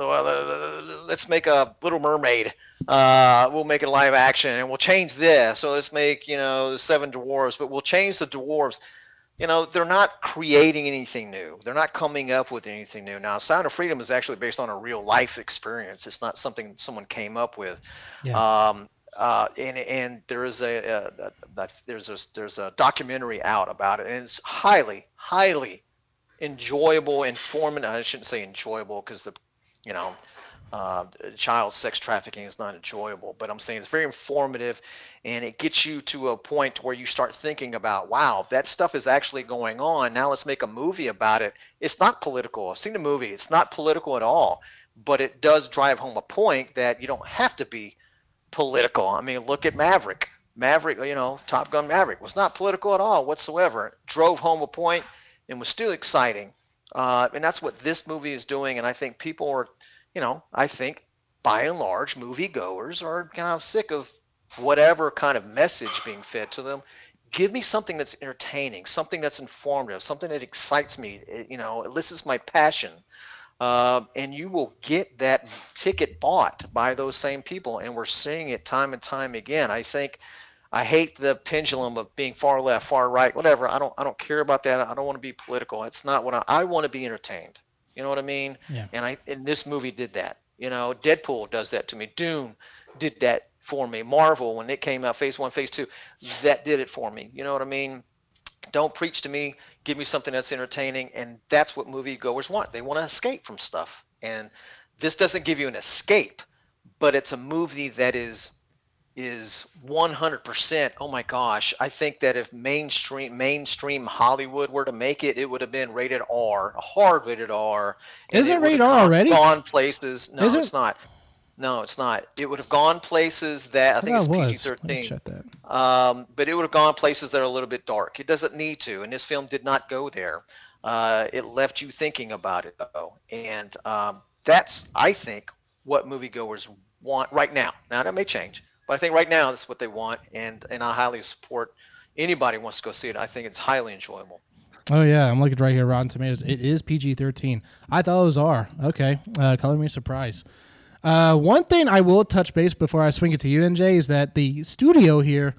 Let's make a Little Mermaid. We'll make it live action, and we'll change this. So let's make the Seven Dwarfs, but we'll change the dwarves. They're not creating anything new. They're not coming up with anything new. Now, Sound of Freedom is actually based on a real life experience. It's not something someone came up with. Yeah. And there is there's a documentary out about it, and it's highly, highly enjoyable, informative. I shouldn't say enjoyable because child sex trafficking is not enjoyable, but I'm saying it's very informative, and it gets you to a point where you start thinking about, wow, that stuff is actually going on. Now let's make a movie about it. It's not political. I've seen the movie. It's not political at all, but it does drive home a point that you don't have to be political. I mean, look at Maverick. Top Gun Maverick was not political at all whatsoever. It drove home a point and was still exciting. And that's what this movie is doing. And I think people are, I think by and large, moviegoers are kind of sick of whatever kind of message being fed to them. Give me something that's entertaining, something that's informative, something that excites me, elicits my passion. And you will get that ticket bought by those same people. And we're seeing it time and time again. I hate the pendulum of being far left, far right, whatever. I don't care about that. I don't want to be political. It's not what I want to be entertained. You know what I mean? Yeah. And this movie did that. Deadpool does that to me. Dune did that for me. Marvel, when it came out, phase 1, phase 2, that did it for me. You know what I mean? Don't preach to me. Give me something that's entertaining, and that's what moviegoers want. They want to escape from stuff, and this doesn't give you an escape, but it's a movie that is 100%. Oh my gosh, I think that if mainstream Hollywood were to make it, it would have been rated R, a hard rated R. And Isn't it it would rated have R already? gone places. No, Is it? it's not. No, it's not. It would have gone places that I think it's thought it was. PG-13. Let me check that. But it would have gone places that are a little bit dark. It doesn't need to, and this film did not go there. It left you thinking about it though, and that's, I think, what moviegoers want right now. Now that may change, but I think right now that's what they want, and I highly support anybody who wants to go see it. I think it's highly enjoyable. Oh yeah, I'm looking right here. Rotten Tomatoes. It is PG-13. I thought it was R. Okay, color me surprised. One thing I will touch base before I swing it to you, NJ, is that the studio here,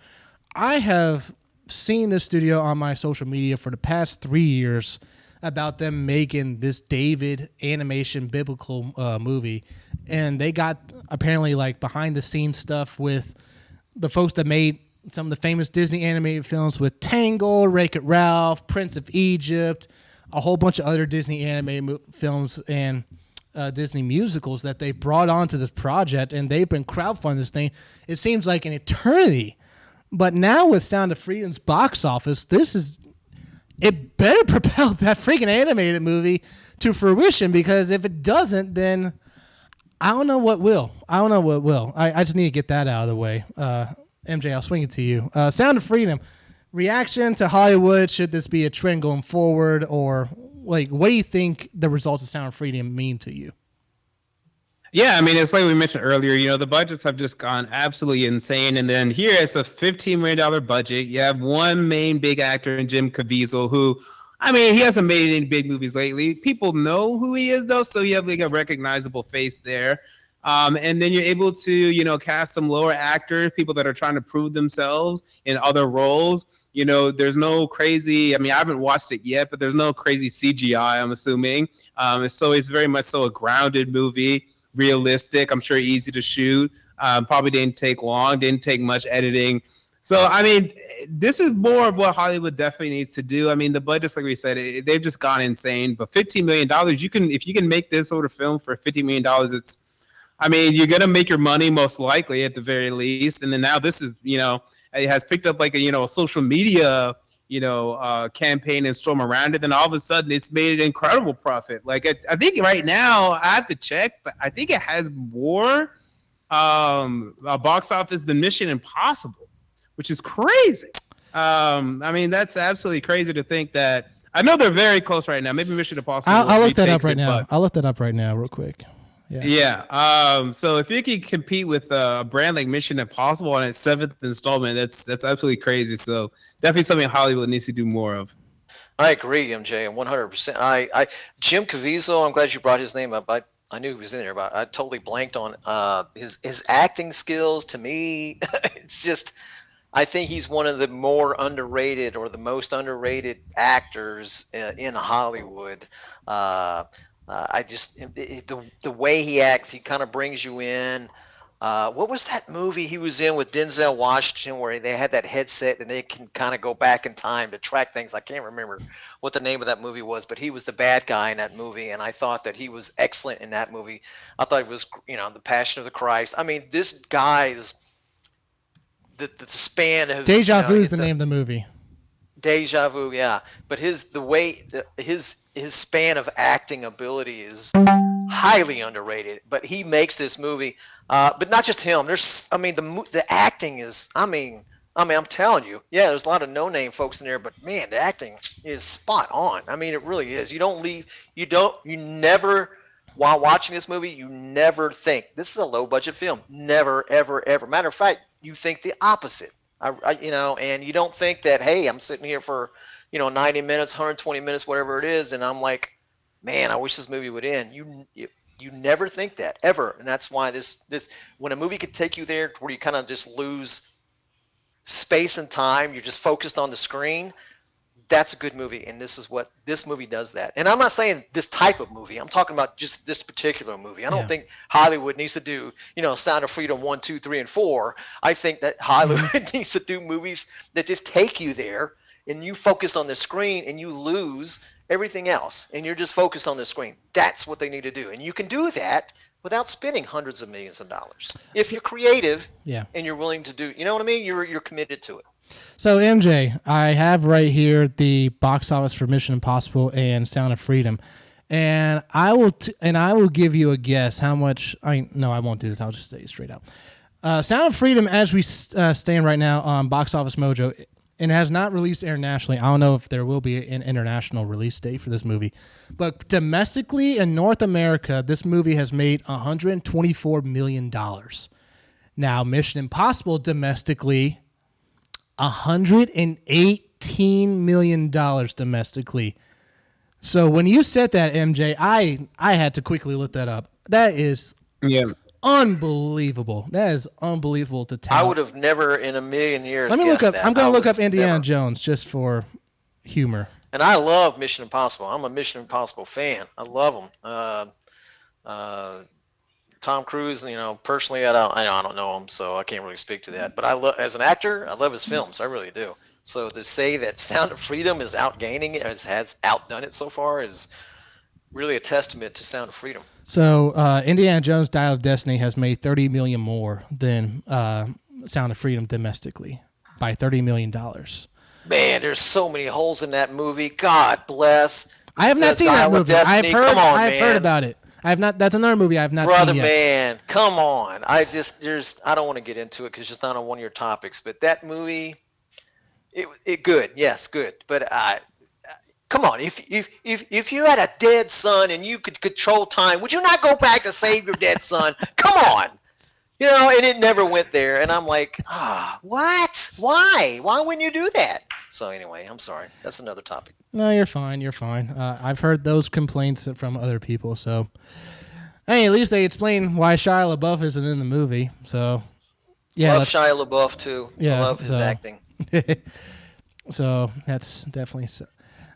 I have seen this studio on my social media for the past 3 years about them making this David animation biblical movie, and they got apparently like behind the scenes stuff with the folks that made some of the famous Disney animated films with Tangled, Wreck-It Ralph, Prince of Egypt, a whole bunch of other Disney animated films and Disney musicals that they brought onto this project, and they've been crowdfunding this thing. It seems like an eternity, but now with Sound of Freedom's box office, it better propel that freaking animated movie to fruition, because if it doesn't, then I don't know what will. I just need to get that out of the way. MJ, I'll swing it to you. Sound of Freedom, reaction to Hollywood. Should this be a trend going forward, or like, what do you think the results of Sound of Freedom mean to you? Yeah, I mean, it's like we mentioned earlier, the budgets have just gone absolutely insane. And then here it's a $15 million budget. You have one main big actor in Jim Caviezel, who, I mean, he hasn't made any big movies lately. People know who he is, though, so you have like a recognizable face there. And then you're able to, cast some lower actors, people that are trying to prove themselves in other roles. There's no crazy, I mean, I haven't watched it yet, but there's no crazy CGI, I'm assuming. So it's very much so a grounded movie, realistic, I'm sure easy to shoot. Probably didn't take long, didn't take much editing. So, I mean, this is more of what Hollywood definitely needs to do. I mean, the budgets, like we said, they've just gone insane. But $15 million, if you can make this sort of film for $50 million, you're going to make your money most likely at the very least. And then now this is, it has picked up like a social media, campaign and storm around it. Then all of a sudden it's made an incredible profit. Like I think right now I have to check, but I think it has more box office than Mission Impossible, which is crazy. That's absolutely crazy to think that. I know they're very close right now. Maybe Mission Impossible. I'll look that up right now. I'll look that up right now real quick. Yeah. So if you can compete with a brand like Mission Impossible on its 7th installment, that's absolutely crazy. So definitely something Hollywood needs to do more of. I agree, MJ, 100%. Jim Caviezel, I'm glad you brought his name up. I knew he was in there, but I totally blanked on his acting skills. To me, it's just, I think he's one of the more underrated, or the most underrated actors in Hollywood. The way he acts, he kind of brings you in. What was that movie he was in with Denzel Washington where they had that headset and they can kind of go back in time to track things? I can't remember what the name of that movie was, but he was the bad guy in that movie, and I thought that he was excellent in that movie. I thought it was, The Passion of the Christ. I mean, this guy's the span of Deja Vu is the name of the movie. Deja Vu, yeah. But his span of acting ability is highly underrated. But he makes this movie, but not just him. The acting is. I'm telling you, yeah. There's a lot of no-name folks in there, but man, the acting is spot on. I mean, it really is. You never, while watching this movie, you never think this is a low-budget film. Never, ever, ever. Matter of fact, you think the opposite. And you don't think that, hey, I'm sitting here for, 90 minutes, 120 minutes, whatever it is, and I'm like, man, I wish this movie would end. You never think that, ever. And that's why this when a movie could take you there where you kind of just lose space and time, you're just focused on the screen, that's a good movie. And this is what this movie does that. And I'm not saying this type of movie. I'm talking about just this particular movie. I don't think Hollywood needs to do, Sound of Freedom 1, 2, 3, and 4. I think that Hollywood needs to do movies that just take you there and you focus on the screen and you lose everything else, and you're just focused on the screen. That's what they need to do, and you can do that without spending hundreds of millions of dollars if you're creative. Yeah. And you're willing to do. You know what I mean? You're committed to it. So MJ, I have right here the box office for Mission Impossible and Sound of Freedom, and I will give you a guess how much. I won't do this. I'll just say it straight out. Sound of Freedom, as we stand right now on Box Office Mojo, and has not released internationally. I don't know if there will be an international release date for this movie, but domestically in North America, this movie has made $124 million. Now, Mission Impossible domestically, $118 million domestically. So when you said that, MJ, I had to quickly look that up. That is unbelievable. That is unbelievable to tell. I would have never in a million years. Let me look up. That. I'm going to look up Indiana Jones just for humor. And I love Mission Impossible. I'm a Mission Impossible fan. I love them. Tom Cruise, personally, I don't know him, so I can't really speak to that. But as an actor, I love his films. I really do. So to say that Sound of Freedom is outgaining it, has outdone it so far, is really a testament to Sound of Freedom. So Indiana Jones: Dial of Destiny has made $30 million more than Sound of Freedom domestically by $30 million. Man, there's so many holes in that movie. God bless. I have not seen that movie. I've heard about it. I have not. That's another movie I have not seen yet. Brother, man, come on. I don't want to get into it because it's just not on one of your topics. But that movie, it good. Yes, good. But come on. If you had a dead son and you could control time, would you not go back to save your dead son? Come on. And it never went there. And I'm like, what? Why? Why wouldn't you do that? So anyway, I'm sorry. That's another topic. No, you're fine. You're fine. I've heard those complaints from other people. So, hey, at least they explain why Shia LaBeouf isn't in the movie. So, yeah. Love Shia LaBeouf, too. Yeah, I love his acting. So, that's definitely...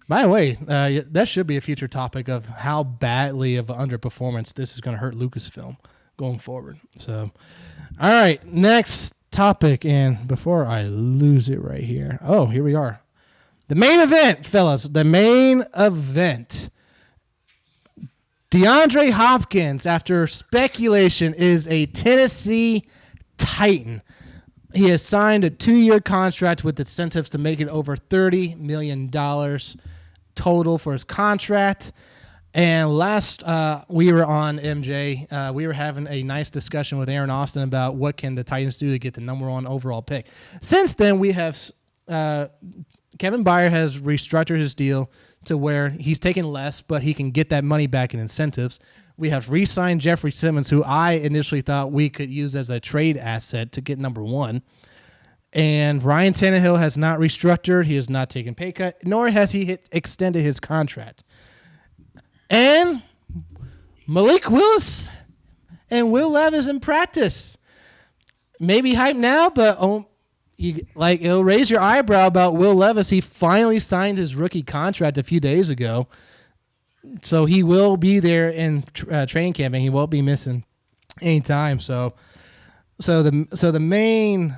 By the way, that should be a future topic of how badly of an underperformance this is going to hurt Lucasfilm going forward. So, all right, next topic. And before I lose it right here. Oh, here we are. The main event, fellas. The main event. DeAndre Hopkins, after speculation, is a Tennessee Titan. He has signed a 2-year contract with incentives to make it over $30 million total for his contract. And last we were on MJ, we were having a nice discussion with Aaron Austin about what can the Titans do to get the number 1 overall pick. Since then, we have Kevin Byard has restructured his deal to where he's taking less, but he can get that money back in incentives. We have re-signed Jeffrey Simmons, who I initially thought we could use as a trade asset to get number 1. And Ryan Tannehill has not restructured. He has not taken pay cut, nor has he extended his contract. And Malik Willis and Will Levis in practice. Maybe hype now, but it'll raise your eyebrow about Will Levis. He finally signed his rookie contract a few days ago. So he will be there in training camp, and he won't be missing any time. So the main,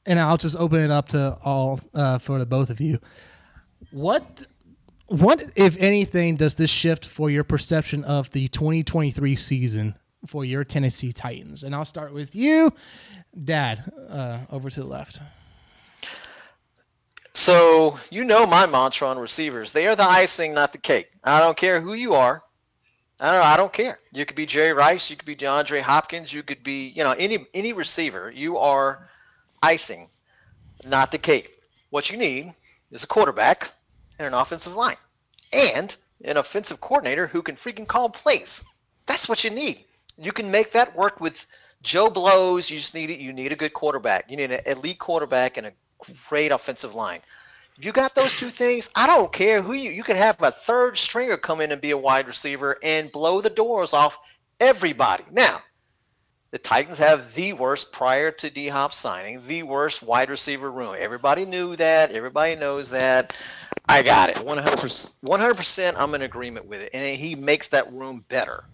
and I'll just open it up to all for the both of you. What, if anything, does this shift for your perception of the 2023 season for your Tennessee Titans? And I'll start with you, Dad, over to the left. So, my mantra on receivers. They are the icing, not the cake. I don't care who you are. I don't care. You could be Jerry Rice. You could be DeAndre Hopkins. You could be, any receiver. You are icing, not the cake. What you need is a quarterback and an offensive line and an offensive coordinator who can freaking call plays. That's what you need. You can make that work with Joe Blows. You just need it. You need a good quarterback. You need an elite quarterback and a great offensive line. If you got those two things, I don't care who you could have a third stringer come in and be a wide receiver and blow the doors off everybody. Now, the Titans have the worst, prior to D-Hop signing, the worst wide receiver room. Everybody knew that. Everybody knows that. I got it. 100%. 100% I'm in agreement with it. And he makes that room better.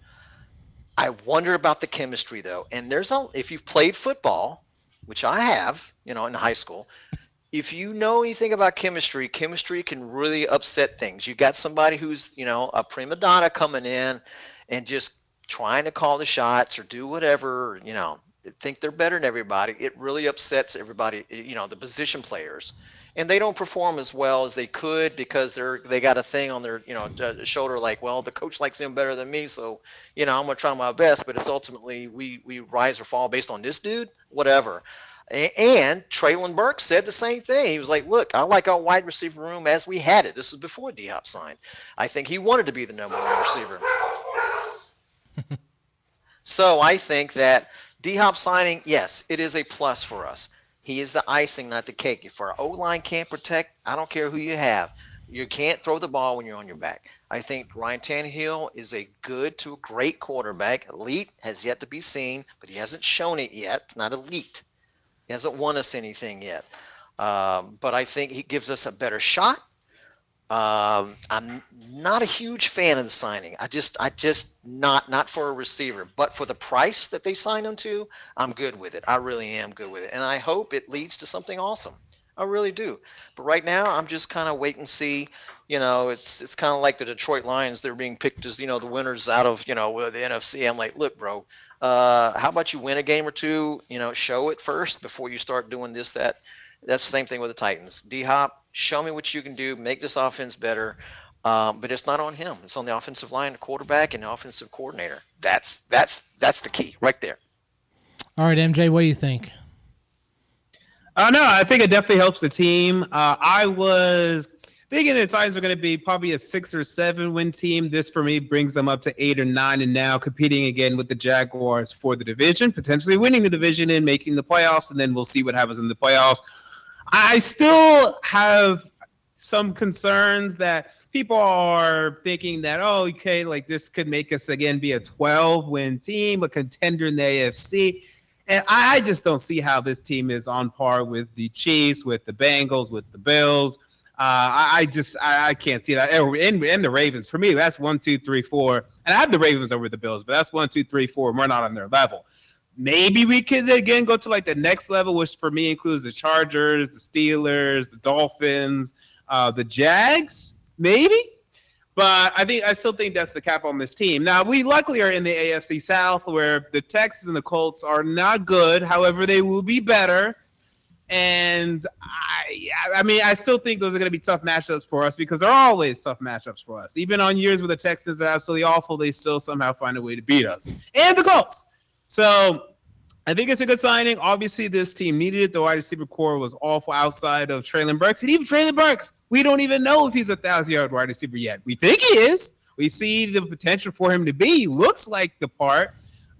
I wonder about the chemistry, though. And if you've played football, which I have, in high school, if you know anything about chemistry, chemistry can really upset things. You got somebody who's, a prima donna coming in and just trying to call the shots or do whatever, think they're better than everybody. It really upsets everybody, the position players. And they don't perform as well as they could because they got a thing on their, shoulder like, well, the coach likes him better than me, so, I'm going to try my best, but it's ultimately we rise or fall based on this dude, whatever. And Traylon Burks said the same thing. He was like, look, I like our wide receiver room as we had it. This is before D-Hop signed. I think he wanted to be the number one receiver. So I think that D-Hop signing, yes, it is a plus for us. He is the icing, not the cake. If our O-line can't protect, I don't care who you have. You can't throw the ball when you're on your back. I think Ryan Tannehill is a good to a great quarterback. Elite has yet to be seen, but he hasn't shown it yet. Not elite. He hasn't won us anything yet. But I think he gives us a better shot. I'm not a huge fan of the signing. I just not for a receiver, but for the price that they signed him to, I'm good with it. I really am good with it. And I hope it leads to something awesome. I really do. But right now, I'm just kind of wait and see. It's kind of like the Detroit Lions. They're being picked as, the winners out of, the NFC. I'm like, look, bro, how about you win a game or two, show it first before you start doing this, that. That's the same thing with the Titans. D-Hop, show me what you can do, make this offense better. But it's not on him. It's on the offensive line, the quarterback, and the offensive coordinator. That's the key right there. All right, MJ, what do you think? No, I think it definitely helps the team. I was thinking the Titans are going to be probably a 6 or 7 win team. This, for me, brings them up to 8 or 9, and now competing again with the Jaguars for the division, potentially winning the division and making the playoffs, and then we'll see what happens in the playoffs. I still have some concerns that people are thinking that, okay, like this could make us again be a 12-win team, a contender in the AFC. And I just don't see how this team is on par with the Chiefs, with the Bengals, with the Bills. I can't see that. And the Ravens, for me, that's 1, 2, 3, 4. And I have the Ravens over the Bills, but that's 1, 2, 3, 4. And we're not on their level. Maybe we could again go to like the next level, which for me includes the Chargers, the Steelers, the Dolphins, the Jags, maybe. But I still think that's the cap on this team. Now, we luckily are in the AFC South, where the Texans and the Colts are not good. However, they will be better. And I still think those are going to be tough matchups for us because they're always tough matchups for us. Even on years where the Texans are absolutely awful, they still somehow find a way to beat us. And the Colts. So I think it's a good signing. Obviously, this team needed it. The wide receiver core was awful outside of Traylon Burks. And even Traylon Burks, we don't even know if he's a 1,000-yard wide receiver yet. We think he is. We see the potential for him to be. He looks like the part.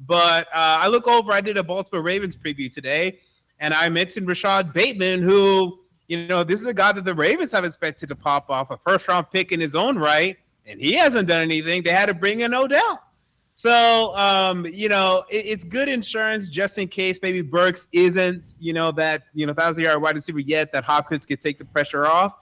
But I did a Baltimore Ravens preview today, and I mentioned Rashad Bateman, who, this is a guy that the Ravens have expected to pop off, a first-round pick in his own right, and he hasn't done anything. They had to bring in Odell. So, it's good insurance just in case maybe Burks isn't, that, 1,000-yard wide receiver yet, that Hopkins could take the pressure off.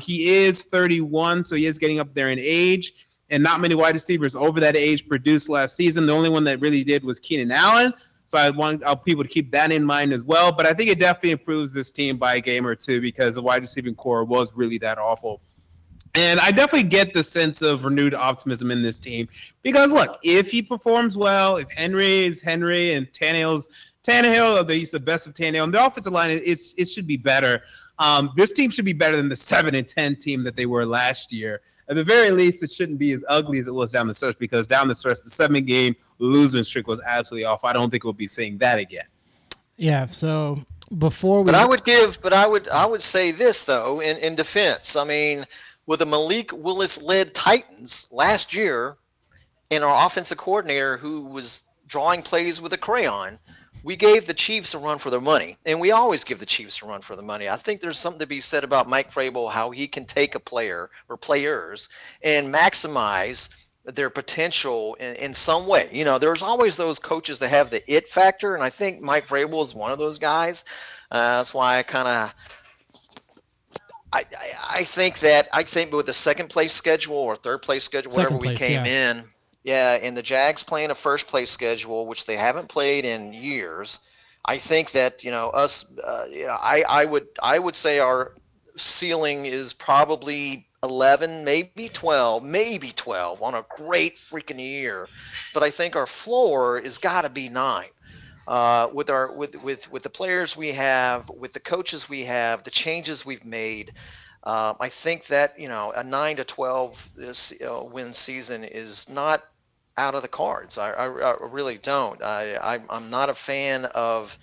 He is 31, so he is getting up there in age, and not many wide receivers over that age produced last season. The only one that really did was Keenan Allen. So I want people to keep that in mind as well. But I think it definitely improves this team by a game or two because the wide receiving core was really that awful. And I definitely get the sense of renewed optimism in this team because, look, if he performs well, if Henry is Henry and Tannehill, he's the best of Tannehill, and the offensive line, it should be better. This team should be better than the 7-10 team that they were last year. At the very least, it shouldn't be as ugly as it was down the stretch because down the stretch, the 7-game losing streak was absolutely off. I don't think we'll be seeing that again. Yeah. So before we, I would say this though in defense. I mean, with the Malik Willis-led Titans last year, and our offensive coordinator who was drawing plays with a crayon, we gave the Chiefs a run for their money, and we always give the Chiefs a run for the money. I think there's something to be said about Mike Vrabel, how he can take a player or players and maximize their potential in some way. There's always those coaches that have the it factor, and I think Mike Vrabel is one of those guys. That's why I think with the second place schedule or third place schedule, whatever we came in, and the Jags playing a first place schedule, which they haven't played in years. I think that us. I would say our ceiling is probably 11, maybe 12 on a great freaking year, but I think our floor has got to be 9. With the players we have, with the coaches we have, the changes we've made, I think that a 9 to 12 win season is not out of the cards. I really don't. I'm not a fan of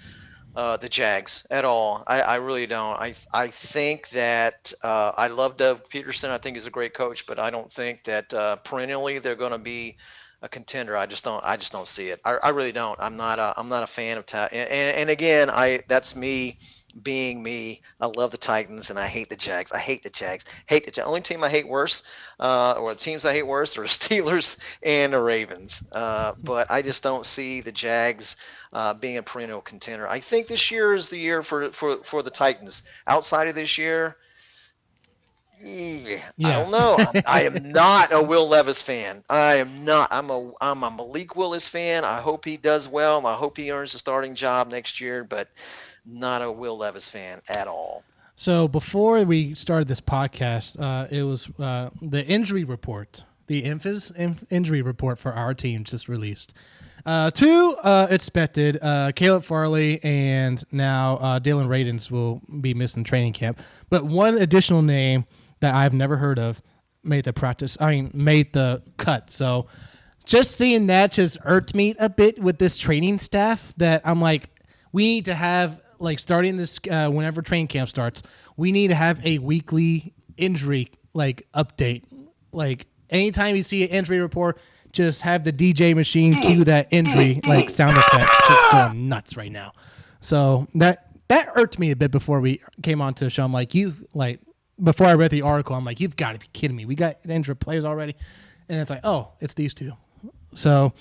the Jags at all. I really don't. I think that I love Doug Peterson. I think he's a great coach, but I don't think that perennially they're going to be a contender. I just don't see it. I really don't. I'm not a fan of and again, that's me being me. I love the Titans and I hate the Jags. I hate the Jags. Only team I hate worse, or the teams I hate worse, are Steelers and the Ravens. But I just don't see the Jags being a perennial contender. I think this year is the year for the Titans. Outside of this year, I don't know. I am not a Will Levis fan. I am not. I'm a Malik Willis fan. I hope he does well. I hope he earns a starting job next year, but not a Will Levis fan at all. So before we started this podcast, it was the injury report, the injury report for our team just released. 2 expected, Caleb Farley and now Dylan Radins will be missing training camp. But one additional name that I've never heard of made the cut. So just seeing that just irked me a bit with this training staff, that I'm like, we need to have, like, starting this whenever training camp starts, we need to have a weekly injury update. Like, anytime you see an injury report, just have the DJ machine cue that injury sound effect. Just going nuts right now. So that irked me a bit before we came on to the show. I'm like, before I read the article, I'm like, you've got to be kidding me. We got injured players already. And it's like, oh, it's these 2. So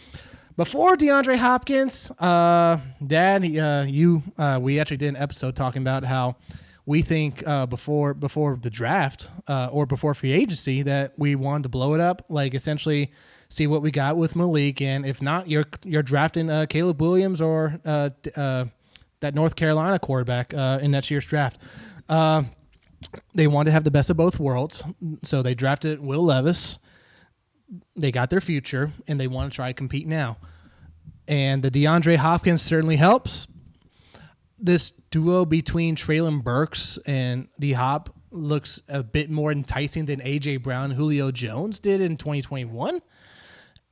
before DeAndre Hopkins, Dad, we actually did an episode talking about how we think before the draft or before free agency that we wanted to blow it up, essentially see what we got with Malik, and if not, you're drafting Caleb Williams or that North Carolina quarterback in next year's draft. They wanted to have the best of both worlds, so they drafted Will Levis. They got their future, and they want to try to compete now. And the DeAndre Hopkins certainly helps. This duo between Treylon Burks and D-Hop looks a bit more enticing than A.J. Brown and Julio Jones did in 2021.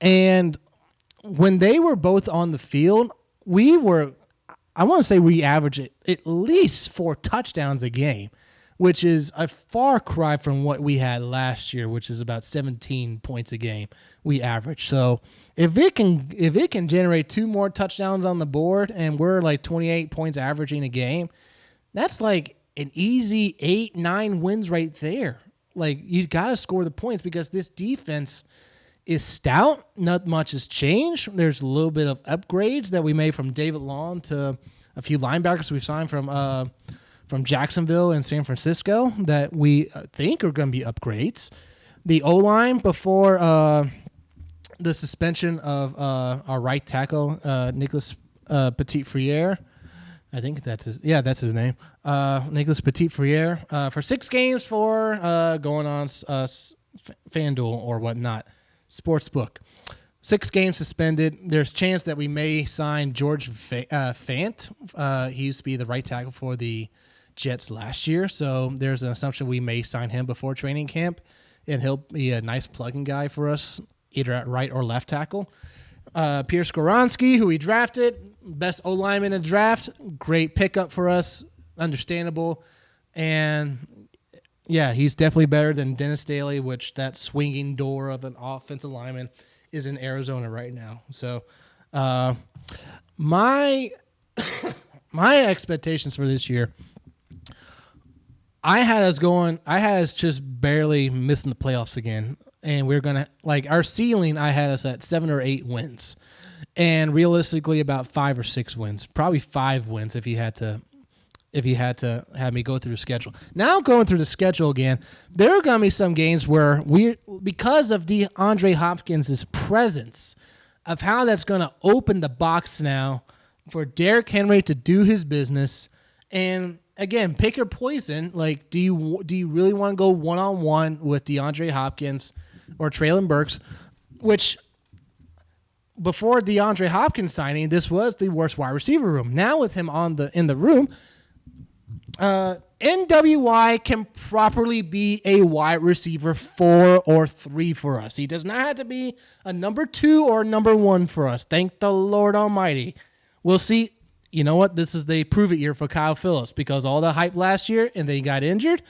And when they were both on the field, we averaged at least 4 touchdowns a game, which is a far cry from what we had last year, which is about 17 points a game we average. So if it can generate 2 more touchdowns on the board and we're 28 points averaging a game, that's an easy 8-9 wins right there. You got to score the points because this defense is stout. Not much has changed. There's a little bit of upgrades that we made from David Long to a few linebackers we've signed from Jacksonville and San Francisco that we think are going to be upgrades. The O-line before the suspension of our right tackle, Nicholas Petit-Frere, I think that's his name, Nicholas Petit-Frere, for 6 games for going on FanDuel or whatnot, Sportsbook. 6 games suspended. There's a chance that we may sign George Fant. He used to be the right tackle for the Jets last year, so there's an assumption we may sign him before training camp, and he'll be a nice plug-in guy for us, either at right or left tackle. Pierre Skoronski, who we drafted, best O-lineman in the draft, great pickup for us, understandable, and yeah, he's definitely better than Dennis Daly, which that swinging door of an offensive lineman is in Arizona right now. So my expectations for this year, I had us just barely missing the playoffs again. And we're going to, our ceiling, I had us at 7 or 8 wins. And realistically, about 5 or 6 wins. Probably 5 wins if you had to have me go through the schedule. Now going through the schedule again, there are going to be some games where because of DeAndre Hopkins' presence, of how that's going to open the box now for Derrick Henry to do his business. And again, pick your poison. Like, do you really want to go one-on-one with DeAndre Hopkins or Treylon Burks, which before DeAndre Hopkins signing, this was the worst wide receiver room. Now with him in the room, NWY can properly be a wide receiver 4 or 3 for us. He does not have to be a number 2 or number 1 for us. Thank the Lord Almighty. We'll see. You know what? This is the prove it year for Kyle Phillips because all the hype last year and then he got injured.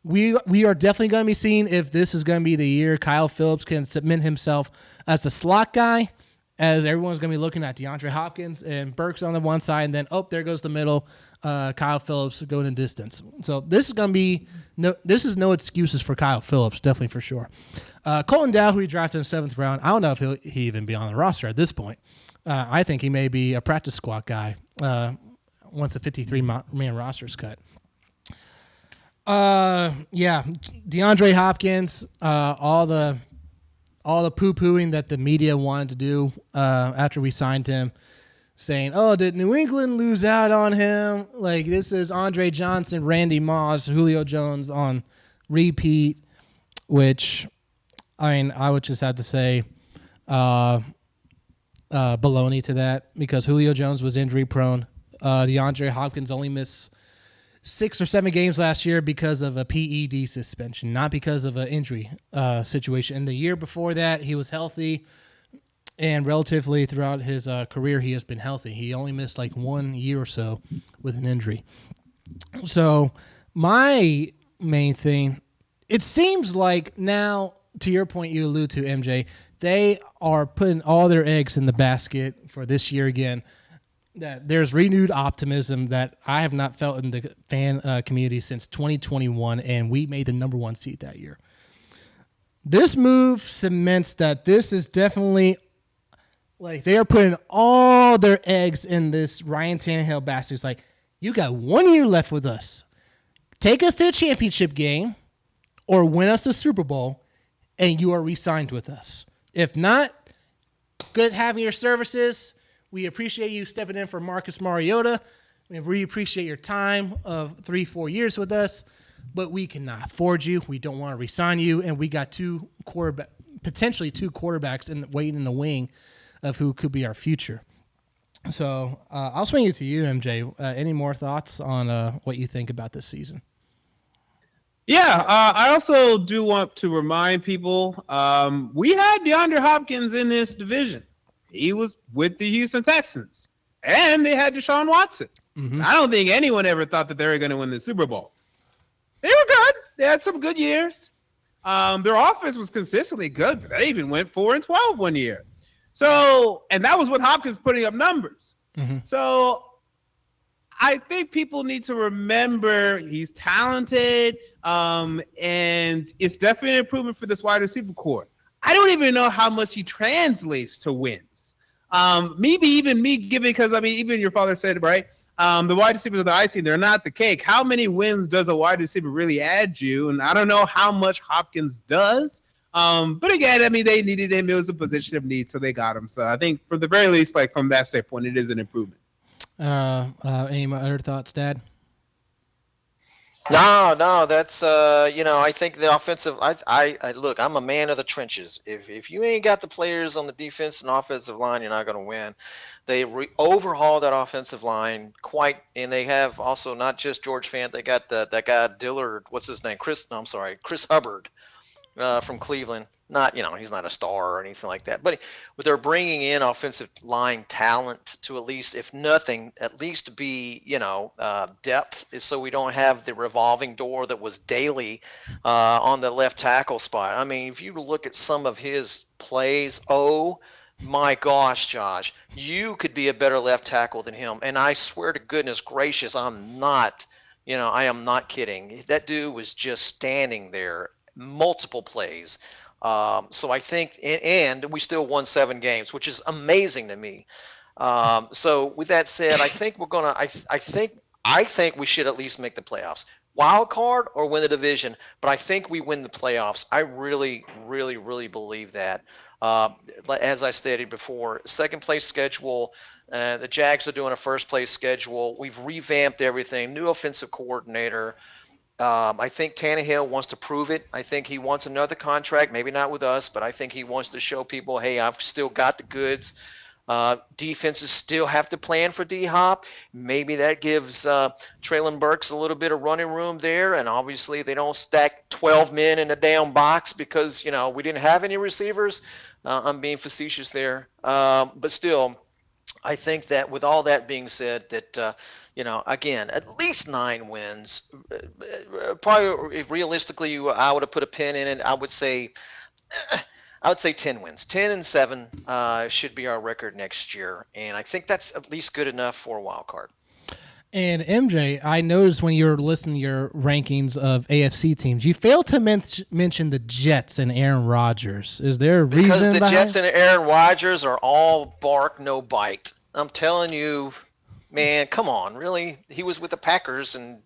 We are definitely going to be seeing if this is going to be the year Kyle Phillips can submit himself as the slot guy, as everyone's going to be looking at DeAndre Hopkins and Burks on the one side, and then, there goes the middle, Kyle Phillips going in distance. So this is going to be this is no excuses for Kyle Phillips, definitely for sure. Colton Dow, who he drafted in the 7th round, I don't know if he'll even be on the roster at this point. I think he may be a practice squad guy once the 53-man roster is cut. DeAndre Hopkins, all the poo-pooing that the media wanted to do after we signed him, saying, "Oh, did New England lose out on him? Like this is Andre Johnson, Randy Moss, Julio Jones on repeat." Which, I would just have to say, baloney to that because Julio Jones was injury prone. DeAndre Hopkins only missed 6 or 7 games last year because of a PED suspension, not because of an injury situation. And the year before that, he was healthy, and relatively throughout his career, he has been healthy. He only missed like 1 year or so with an injury. So my main thing, it seems like now, to your point you allude to, MJ, they are putting all their eggs in the basket for this year again. That there's renewed optimism that I have not felt in the fan community since 2021, and we made the number 1 seed that year. This move cements that this is definitely like they are putting all their eggs in this Ryan Tannehill basket. It's like, you got 1 year left with us. Take us to a championship game or win us a Super Bowl, and you are re-signed with us. If not, good having your services. We appreciate you stepping in for Marcus Mariota. We appreciate your time of 3-4 years with us, but we cannot afford you. We don't want to re-sign you, and we got potentially two quarterbacks waiting in the wing of who could be our future. So I'll swing it to you, MJ. Any more thoughts on what you think about this season? Yeah, I also do want to remind people we had DeAndre Hopkins in this division. He was with the Houston Texans, and they had Deshaun Watson. Mm-hmm. I don't think anyone ever thought that they were going to win the Super Bowl. They were good. They had some good years. Their offense was consistently good, but they even went 4-12 one year. So, and that was with Hopkins putting up numbers. Mm-hmm. So I think people need to remember he's talented, and it's definitely an improvement for this wide receiver core. I don't even know how much he translates to wins. Maybe even me giving, because even your father said, right? The wide receivers are the icing, they're not the cake. How many wins does a wide receiver really add you? And I don't know how much Hopkins does. But again, they needed him. It was a position of need, so they got him. So I think for the very least, like from that standpoint, it is an improvement. Any other thoughts, Dad? No, that's I think the offensive. I look. I'm a man of the trenches. If you ain't got the players on the defense and offensive line, you're not going to win. They overhauled that offensive line and they have also not just George Fant. They got that guy Dillard. What's his name? Chris Hubbard from Cleveland. Not, he's not a star or anything like that, but they're bringing in offensive line talent to at least, if nothing, at least be, depth, so we don't have the revolving door that was Daly on the left tackle spot. If you look at some of his plays, oh my gosh, Josh, you could be a better left tackle than him. And I swear to goodness gracious, I am not kidding. That dude was just standing there multiple plays. So I think, and we still won 7 games, which is amazing to me. So with that said, I think we're gonna. I think we should at least make the playoffs, wild card or win the division. But I think we win the playoffs. I really, really, really believe that. As I stated before, second place schedule. The Jags are doing a first place schedule. We've revamped everything. New offensive coordinator. I think Tannehill wants to prove it. I think he wants another contract, maybe not with us, but I think he wants to show people, hey, I've still got the goods. Defenses still have to plan for D-Hop. Maybe that gives Traylon Burks a little bit of running room there. And obviously they don't stack 12 men in a down box because, we didn't have any receivers. I'm being facetious there. But still, I think that with all that being said, that, again, at least 9 wins. Probably realistically, I would have put a pin in it. I would say 10 wins. 10-7 should be our record next year. And I think that's at least good enough for a wild card. And MJ, I noticed when you were listening to your rankings of AFC teams, you failed to mention the Jets and Aaron Rodgers. Is there a reason Because the behind? Jets and Aaron Rodgers are all bark, no bite. I'm telling you, man, come on, really? He was with the Packers and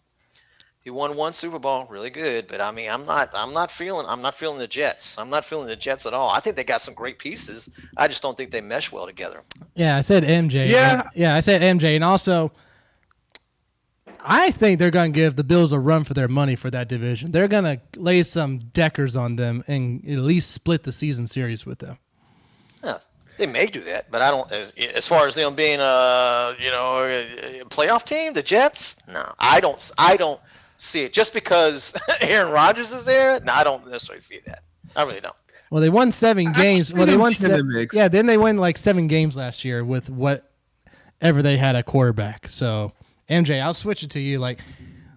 he won 1 Super Bowl, really good. But I mean, I'm not feeling the Jets. I'm not feeling the Jets at all. I think they got some great pieces. I just don't think they mesh well together. Yeah, I said MJ. Yeah. I said MJ, and also, I think they're going to give the Bills a run for their money for that division. They're going to lay some deckers on them and at least split the season series with them. Yeah, they may do that, but I don't. As far as them being a playoff team, the Jets, no, I don't see it. Just because Aaron Rodgers is there, no, I don't necessarily see that. I really don't. Well, they won 7 games. Well, they won 7. Mix. Yeah, then they won like 7 games last year with whatever they had at quarterback. So, MJ, I'll switch it to you. Like,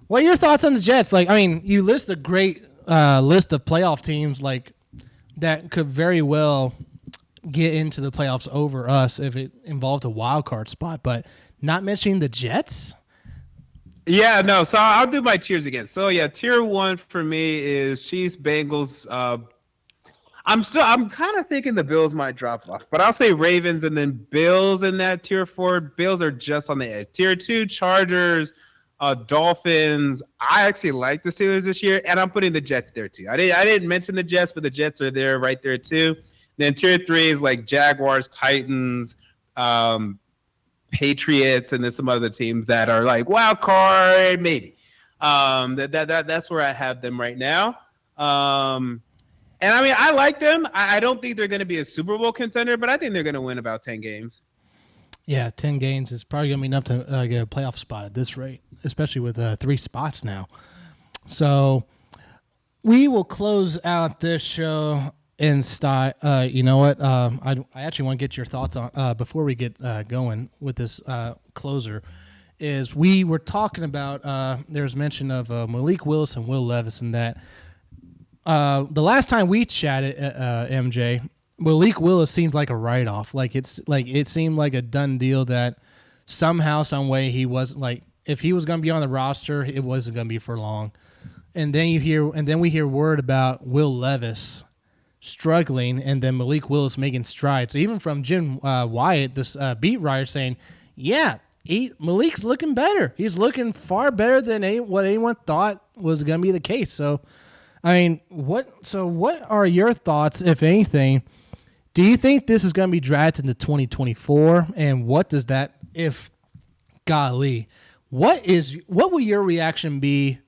what are your thoughts on the Jets? Like, I mean, you list a great list of playoff teams like that could very well get into the playoffs over us if it involved a wild card spot, but not mentioning the Jets. Yeah, no. So I'll do my tiers again. So yeah, tier 1 for me is Chiefs, Bengals. I'm kind of thinking the Bills might drop off, but I'll say Ravens and then Bills in that tier 4. Bills are just on the edge. Tier 2, Chargers, Dolphins. I actually like the Steelers this year, and I'm putting the Jets there too. I didn't mention the Jets, but the Jets are there right there too. Then tier 3 is like Jaguars, Titans, Patriots, and then some other teams that are like wild card, maybe. That's where I have them right now. And I mean, I like them. I don't think they're going to be a Super Bowl contender, but I think they're going to win about 10 games. Yeah, 10 games is probably going to be enough to get a playoff spot at this rate, especially with 3 spots now. So we will close out this show in style. You know what? I actually want to get your thoughts on before we get going with this closer. Is we were talking about there's mention of Malik Willis and Will Levis and that. The last time we chatted, MJ, Malik Willis seemed like a write-off. It seemed like a done deal that somehow, some way he wasn't like if he was going to be on the roster, it wasn't going to be for long. And then we hear word about Will Levis struggling, and then Malik Willis making strides. Even from Jim Wyatt, this beat writer, saying, "Yeah, Malik's looking better. He's looking far better than what anyone thought was going to be the case." So. I mean, what are your thoughts, if anything? Do you think this is going to be dragged into 2024? And what does that, if golly, what will your reaction be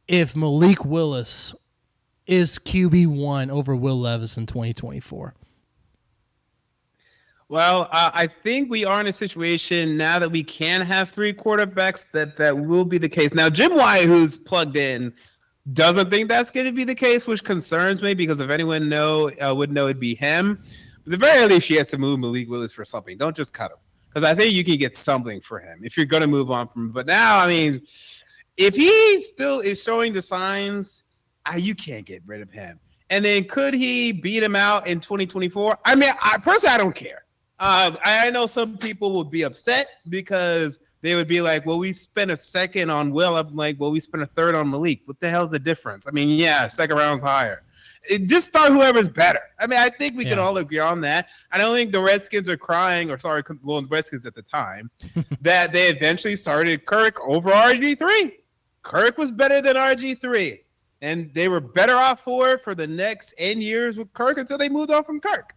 if Malik Willis is QB1 over Will Levis in 2024? Well, I think we are in a situation now that we can have 3 quarterbacks that will be the case. Now, Jim Wyatt, who's plugged in, doesn't think that's going to be the case, which concerns me because if anyone would know, it'd be him. But at the very least, you have to move Malik Willis for something. Don't just cut him because I think you can get something for him if you're going to move on from him. But now, I mean, if he still is showing the signs, you can't get rid of him. And then could he beat him out in 2024? I mean, I don't care. I know some people would be upset because they would be like, well, we spent a second on Will. I'm like, well, we spent a third on Malik. What the hell's the difference? I mean, yeah, second round's higher. Just start whoever's better. I mean, I think we can all agree on that. I don't think the Redskins are crying, the Redskins at the time, that they eventually started Kirk over RG3. Kirk was better than RG3. And they were better off for the next N years with Kirk until they moved on from Kirk.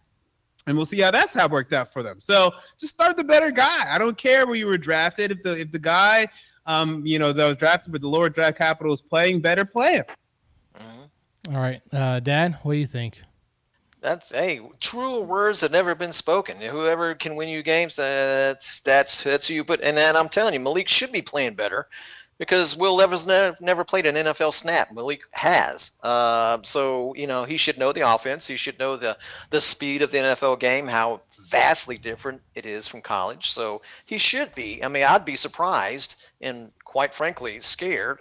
And we'll see how that's worked out for them. So just start the better guy. I don't care where you were drafted. If the guy, that was drafted with the lower draft capital is playing better, play him. All right, Dad, what do you think? Truer words have never been spoken. Whoever can win you games, that's who you put. And then I'm telling you, Malik should be playing better. Because Will Levis never played an NFL snap. Malik has. So, he should know the offense. He should know the speed of the NFL game, how vastly different it is from college. So he should be. I mean, I'd be surprised and quite frankly scared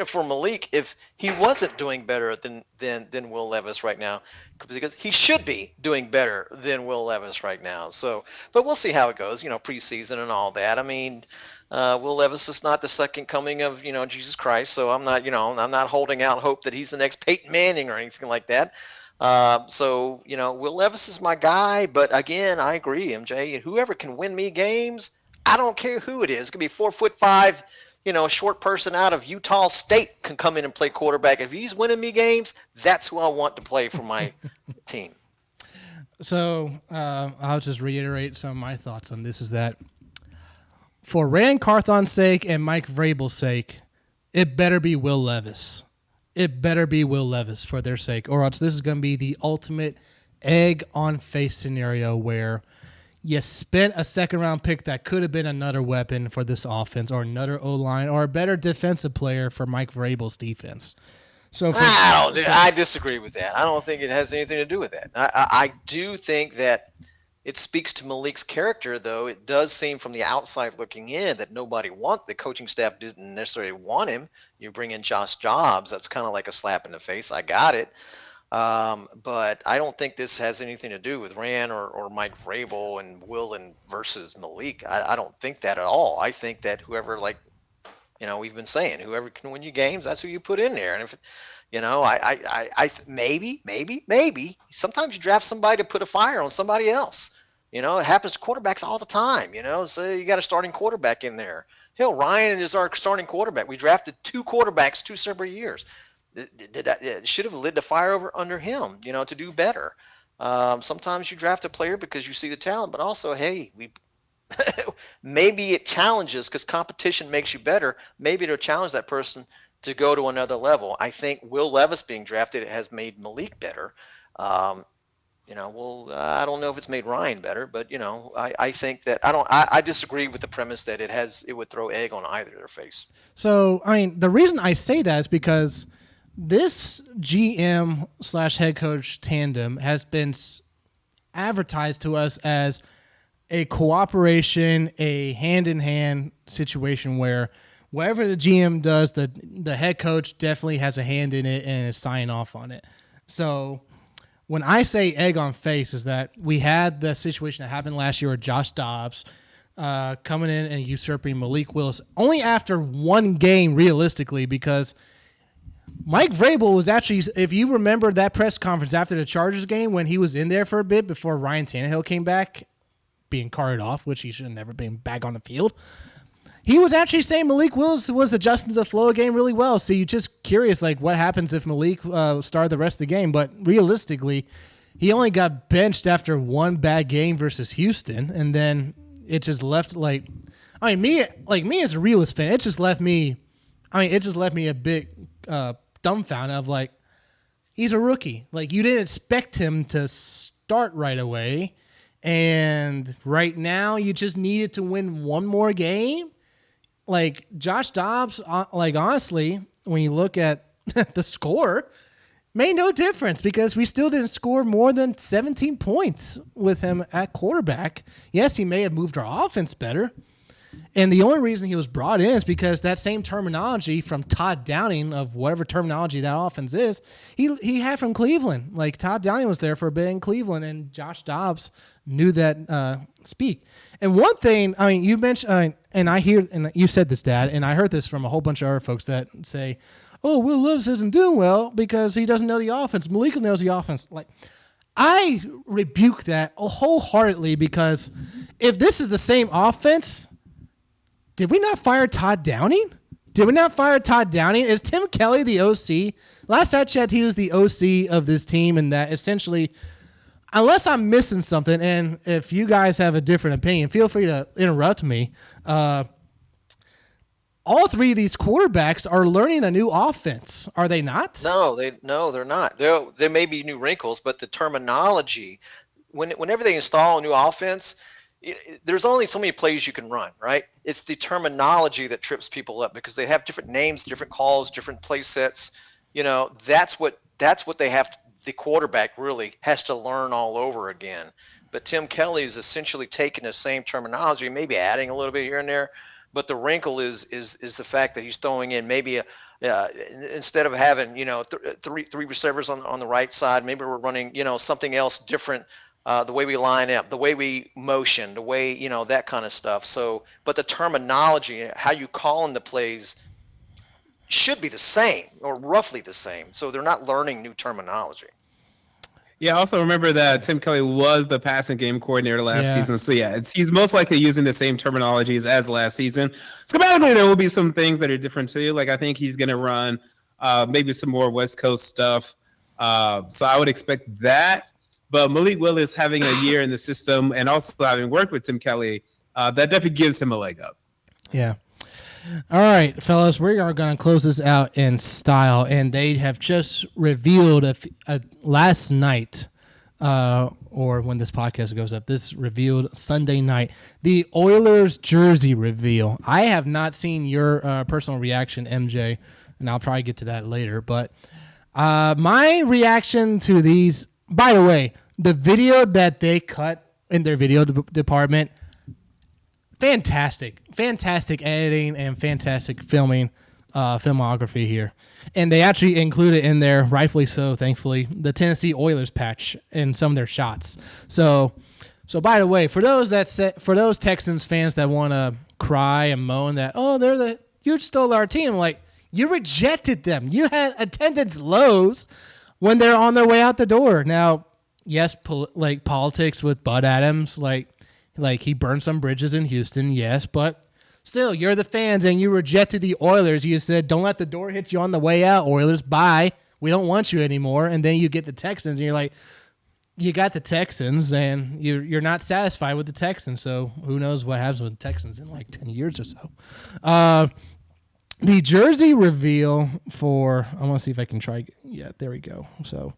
for Malik if he wasn't doing better than Will Levis right now. Because he should be doing better than Will Levis right now. So, but we'll see how it goes, preseason and all that. I mean, Will Levis is not the second coming of, Jesus Christ. So I'm not holding out hope that he's the next Peyton Manning or anything like that. Will Levis is my guy. But again, I agree, MJ. Whoever can win me games, I don't care who it is. It could be 4'5", short person out of Utah State can come in and play quarterback. If he's winning me games, that's who I want to play for my team. So I'll just reiterate some of my thoughts on this is that for Rand Carthon's sake and Mike Vrabel's sake, it better be Will Levis. It better be Will Levis for their sake, or else this is going to be the ultimate egg on face scenario where you spent a second-round pick that could have been another weapon for this offense or another O-line or a better defensive player for Mike Vrabel's defense. I disagree with that. I don't think it has anything to do with that. I do think that it speaks to Malik's character, though. It does seem from the outside looking in that the coaching staff didn't necessarily want him. You bring in Josh Jobs, that's kind of like a slap in the face. I got it. But I don't think this has anything to do with Rand or Mike Vrabel and Will versus Malik. I don't think that at all. I think that whoever, we've been saying, whoever can win you games, that's who you put in there. And if, maybe sometimes you draft somebody to put a fire on somebody else. It happens to quarterbacks all the time, so you got a starting quarterback in there. Hell, Ryan is our starting quarterback. We drafted 2 quarterbacks 2 separate years. Should have lit the fire under him, to do better. Sometimes you draft a player because you see the talent, but also, hey, maybe it challenges because competition makes you better. Maybe it'll challenge that person to go to another level. I think Will Levis being drafted has made Malik better. I don't know if it's made Ryan better, but I think that I disagree with the premise that it would throw egg on either their face. So, I mean, the reason I say that is because this GM/head coach tandem has been advertised to us as a cooperation, a hand-in-hand situation where whatever the GM does, the head coach definitely has a hand in it and is signing off on it. So when I say egg on face is that we had the situation that happened last year with Josh Dobbs coming in and usurping Malik Willis only after one game realistically because Mike Vrabel was actually, if you remember that press conference after the Chargers game when he was in there for a bit before Ryan Tannehill came back, being carted off, which he should have never been back on the field, he was actually saying Malik Willis was adjusting to the flow of the game really well. So you're just curious, what happens if Malik started the rest of the game? But realistically, he only got benched after one bad game versus Houston, and then it just left me as a realist fan, it just left me a bit dumbfounded of he's a rookie. You didn't expect him to start right away, and right now you just needed to win one more game. Josh Dobbs, honestly, when you look at the score, made no difference because we still didn't score more than 17 points with him at quarterback. Yes, he may have moved our offense better. And the only reason he was brought in is because that same terminology from Todd Downing of whatever terminology that offense is, he had from Cleveland. Todd Downing was there for a bit in Cleveland, and Josh Dobbs knew that speak. And one thing, you mentioned, and you said this, Dad, and I heard this from a whole bunch of other folks that say, oh, Will Levis isn't doing well because he doesn't know the offense. Malik knows the offense. I rebuke that wholeheartedly because if this is the same offense, did we not fire Todd Downing? Is Tim Kelly the OC? Last I checked, he was the OC of this team, and that essentially, unless I'm missing something, and if you guys have a different opinion, feel free to interrupt me. All three of these quarterbacks are learning a new offense, are they not? They're not. There may be new wrinkles, but the terminology, whenever they install a new offense, there's only so many plays you can run, right? It's the terminology that trips people up because they have different names, different calls, different play sets. That's what they have to, the quarterback really has to learn all over again. But Tim Kelly's essentially taking the same terminology, maybe adding a little bit here and there. But the wrinkle is the fact that he's throwing in maybe instead of having three receivers on the right side, maybe we're running something else different. The way we line up, the way we motion, the way that kind of stuff. So, but the terminology, how you call in the plays, should be the same or roughly the same. So they're not learning new terminology. Yeah, also remember that Tim Kelly was the passing game coordinator last season. So, he's most likely using the same terminologies as last season. Schematically, there will be some things that are different too. Like, I think he's going to run maybe some more West Coast stuff. So I would expect that. But Malik Willis having a year in the system and also having worked with Tim Kelly, that definitely gives him a leg up. Yeah. All right, fellas, we are going to close this out in style, and they have just revealed last night, or when this podcast goes up, this revealed Sunday night, the Oilers jersey reveal. I have not seen your personal reaction, MJ, and I'll probably get to that later, but my reaction to these, by the way, the video that they cut in their video department, fantastic editing and fantastic filmography here. And they actually included in there, rightfully so, thankfully, the Tennessee Oilers patch in some of their shots. So by the way, for those Texans fans that want to cry and moan that, you stole our team, like, you rejected them. You had attendance lows when they're on their way out the door. Now, yes, politics with Bud Adams, like he burned some bridges in Houston, yes, but still, you're the fans and you rejected the Oilers. You said, don't let the door hit you on the way out, Oilers, bye. We don't want you anymore. And then you get the Texans and you're like, you got the Texans and you're not satisfied with the Texans. So who knows what happens with the Texans in like 10 years or so. The jersey reveal for, I want to see if I can try. Yeah, there we go. So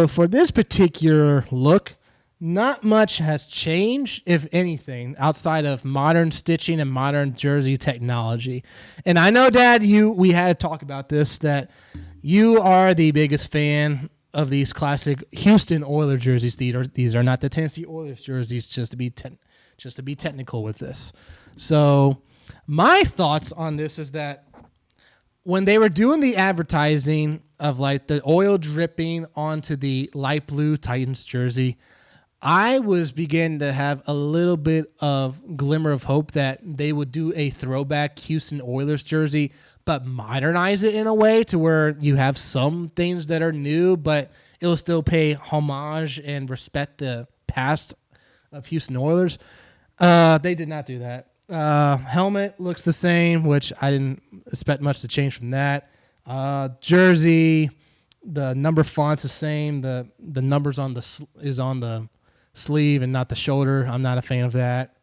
for this particular look, not much has changed, if anything, outside of modern stitching and modern jersey technology. And I know, Dad, we had to talk about this, that you are the biggest fan of these classic Houston Oilers jerseys. These are not the Tennessee Oilers jerseys, just to be technical with this. So my thoughts on this is that when they were doing the advertising of like the oil dripping onto the light blue Titans jersey, I was beginning to have a little bit of glimmer of hope that they would do a throwback Houston Oilers jersey, but modernize it in a way to where you have some things that are new, but it'll still pay homage and respect the past of Houston Oilers. They did not do that. Helmet looks the same, which I didn't expect much to change from that. Jersey, the number font's the same. The numbers is on the sleeve and not the shoulder. I'm not a fan of that.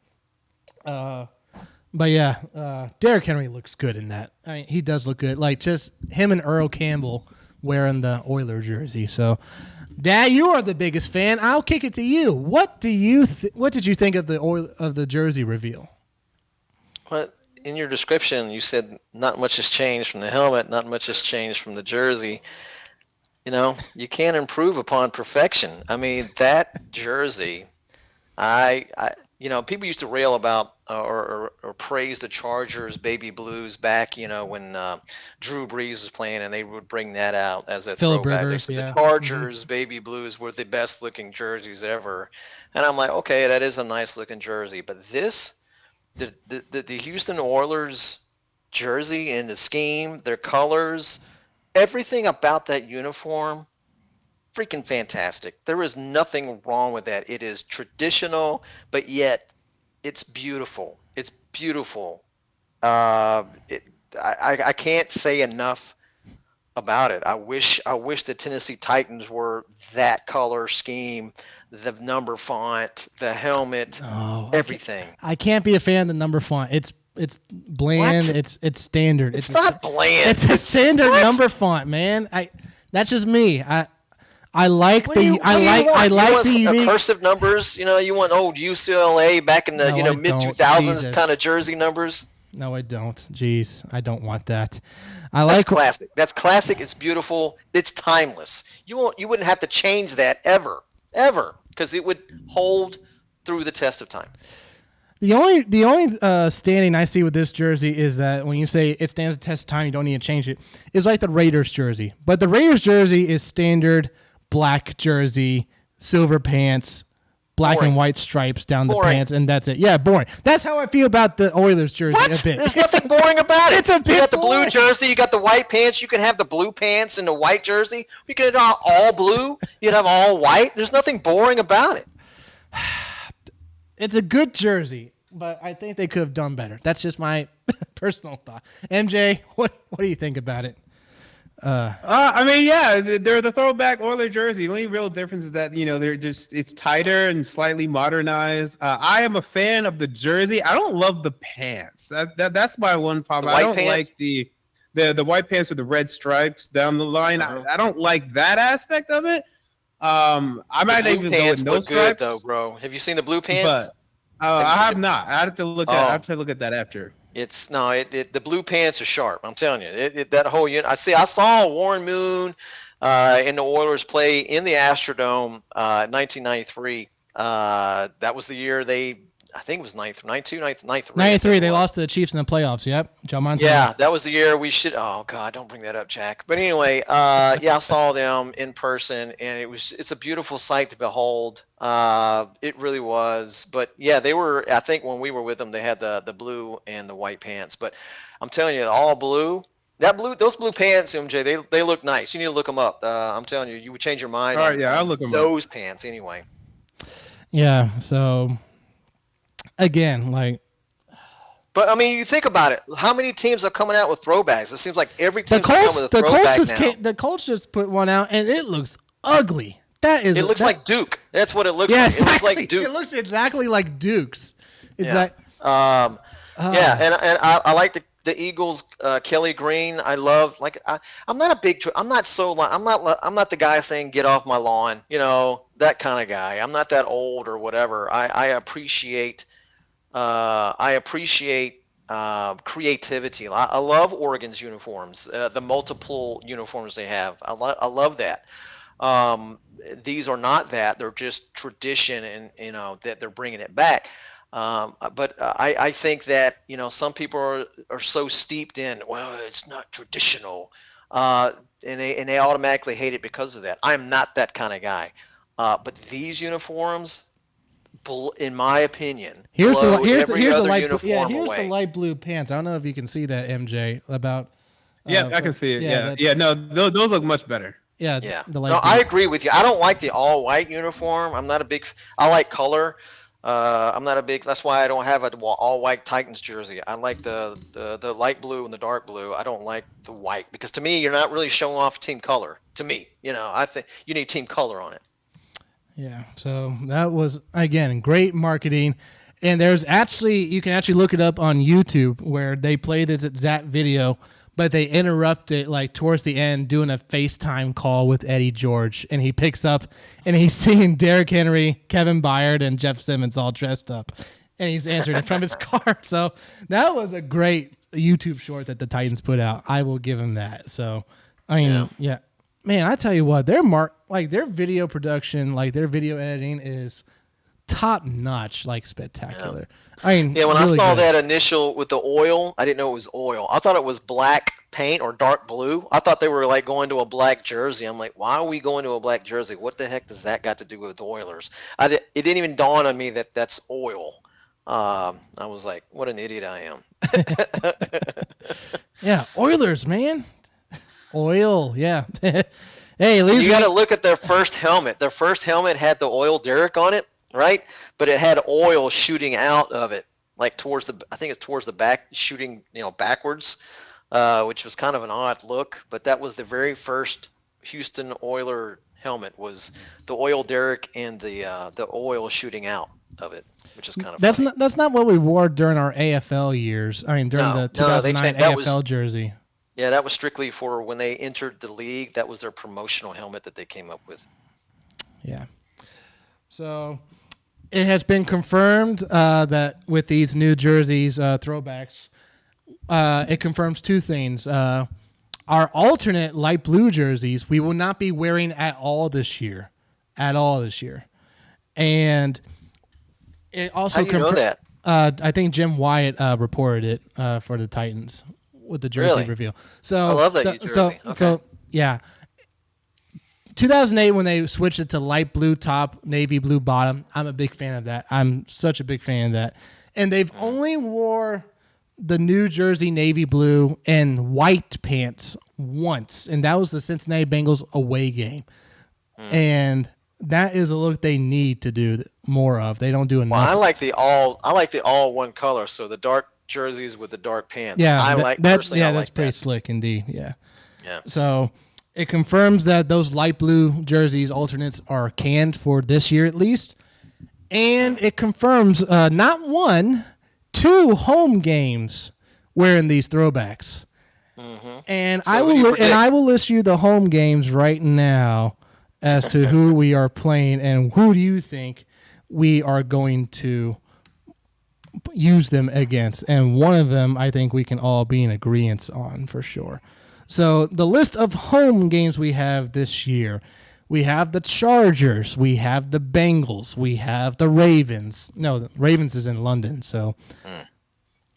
But yeah, Derrick Henry looks good in that. I mean, he does look good. Like just him and Earl Campbell wearing the Oilers jersey. So, Dad, you are the biggest fan. I'll kick it to you. What did you think of the jersey reveal? Well, in your description, you said not much has changed from the helmet, not much has changed from the jersey. You can't improve upon perfection. I mean, that jersey, people used to rail about or praise the Chargers baby blues back, when Drew Brees was playing, and they would bring that out as a Phillip throwback. Rivers, The Chargers baby blues were the best looking jerseys ever, and I'm like, okay, that is a nice looking jersey, but this, the Houston Oilers jersey and the scheme, their colors, everything about that uniform, freaking fantastic. There is nothing wrong with that. It is traditional, but yet it's beautiful. It's beautiful. I can't say enough about it. I wish the Tennessee Titans were that color scheme, the number font, the helmet, everything. I can't be a fan of the number font. It's bland. What? It's standard. It's not bland. It's a standard number font, man. That's just me. I like the unique cursive numbers. You want old UCLA back in the mid 2000s kind of jersey numbers. No, I don't. Jeez, I don't want that. That's classic. That's classic. It's beautiful. It's timeless. You wouldn't have to change that ever, because it would hold through the test of time. The only standing I see with this jersey is that when you say it stands the test of time, you don't need to change it. Is like the Raiders jersey, but the Raiders jersey is standard black jersey, silver pants, black and white stripes down the pants, and that's it. Yeah, boring. That's how I feel about the Oilers jersey a bit. There's nothing boring about it. It's a bit You got the blue boring. jersey, you got the white pants. You can have the blue pants and the white jersey. You can have all blue. You can have all white. There's nothing boring about it. It's a good jersey, but I think they could have done better. That's just my personal thought. MJ, what do you think about it? I mean, yeah, they're the throwback Oilers jersey. The only real difference is that it's tighter and slightly modernized. I am a fan of the jersey. I don't love the pants. That's my one problem. I don't like the white pants with the red stripes down the line. I don't like that aspect of it. I might not even go with no stripes, though, bro. Have you seen the blue pants? But I have not. I have to look at that after. The blue pants are sharp. I'm telling you, that whole unit. I saw Warren Moon in the Oilers play in the Astrodome, 1993. That was the year I think it was 93. 93. They lost to the Chiefs in the playoffs. Yep. Joe Montana. Yeah, that was the year we should. Oh God, don't bring that up, Jack. But anyway, I saw them in person, and it's a beautiful sight to behold. It really was. But yeah, they were. I think when we were with them, they had the blue and the white pants. But I'm telling you, all blue. Those blue pants, MJ, they look nice. You need to look them up. I'm telling you, you would change your mind. All right, I'll look them up. Those pants, anyway. Yeah. So. Again, but I mean, you think about it. How many teams are coming out with throwbacks? It seems like every team comes with a throwback now. The Colts just put one out, and it looks ugly. It looks like Duke. That's what it looks like. Exactly. It looks like Duke. It looks exactly like Duke's. And I like the Eagles, Kelly Green. I love. I'm not the guy saying get off my lawn. That kind of guy. I'm not that old or whatever. I appreciate creativity. I love Oregon's uniforms, the multiple uniforms they have. I love that. These are not that. They're just tradition, and that they're bringing it back. But I think that some people are so steeped in, well, it's not traditional, and they automatically hate it because of that. I'm not that kind of guy. But these uniforms, in my opinion, here's the light blue pants. I don't know if you can see that, MJ. I can see it. No, those look much better. Yeah. No, I agree with you. I don't like the all white uniform. I like color. I'm not a big. That's why I don't have an all white Titans jersey. I like the light blue and the dark blue. I don't like the white because to me you're not really showing off team color. To me, I think you need team color on it. Yeah, so that was, again, great marketing. And you can actually look it up on YouTube where they play this exact video, but they interrupt it towards the end doing a FaceTime call with Eddie George. And he picks up and he's seeing Derrick Henry, Kevin Byard, and Jeff Simmons all dressed up. And he's answering it from his car. So that was a great YouTube short that the Titans put out. I will give him that. So, I mean, yeah. Man, I tell you what, their video production, their video editing is top notch, spectacular. Yeah. I mean, when really I saw good. that initial with the oil, I didn't know it was oil. I thought it was black paint or dark blue. I thought they were going to a black jersey. I'm like, why are we going to a black jersey? What the heck does that got to do with the Oilers? It didn't even dawn on me that that's oil. I was like, what an idiot I am. Yeah, Oilers, man. Oil, yeah. Hey, at least you got to look at their first helmet. Their first helmet had the oil derrick on it, right? But it had oil shooting out of it, towards the. I think it's towards the back, shooting backwards. which was kind of an odd look. But that was the very first Houston Oiler helmet, was the oil derrick and the oil shooting out of it, which is kind of funny. That's not what we wore during our AFL years. I mean, during the 2009 AFL jersey. Yeah, that was strictly for when they entered the league. That was their promotional helmet that they came up with. Yeah. So it has been confirmed that with these new jerseys, throwbacks, it confirms two things. Our alternate light blue jerseys we will not be wearing at all this year. And it also How do you know that? I think Jim Wyatt reported it for the Titans with the jersey reveal. So I love that jersey. So yeah. 2008 when they switched it to light blue top, navy blue bottom. I'm a big fan of that. I'm such a big fan of that. And they've only wore the New Jersey navy blue and white pants once, and that was the Cincinnati Bengals away game. And that is a look they need to do more of. They don't do enough. Well, I like the all one color, so the dark jerseys with the dark pants. Yeah, I like that. Yeah, that's pretty slick indeed. Yeah. Yeah. So it confirms that those light blue jerseys alternates are canned for this year at least, and it confirms not one, two home games wearing these throwbacks. Mm-hmm. And So I will list you the home games right now as to who we are playing and who do you think we are going to use them against. And one of them I think we can all be in agreement on for sure. So the list of home games we have this year, we have the Chargers, we have the Bengals, we have the Ravens. No, the Ravens is in London, so.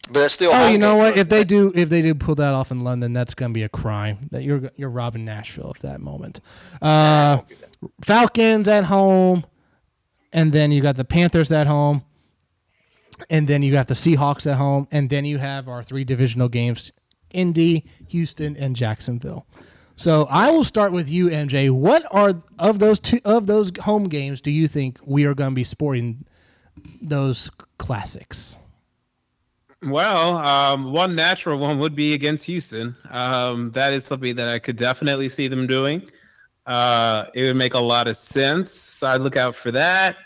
But that's still. Oh, you know what? If they do pull that off in London, that's gonna be a crime. That you're robbing Nashville at that moment. Falcons at home, and then you got the Panthers at home, and then you got the Seahawks at home, and then you have our three divisional games: Indy, Houston, and Jacksonville. So I will start with you, MJ. What are of those home games do you think we are going to be sporting those classics? Well, one natural one would be against Houston. That is something that I could definitely see them doing. It would make a lot of sense, so I'd look out for that.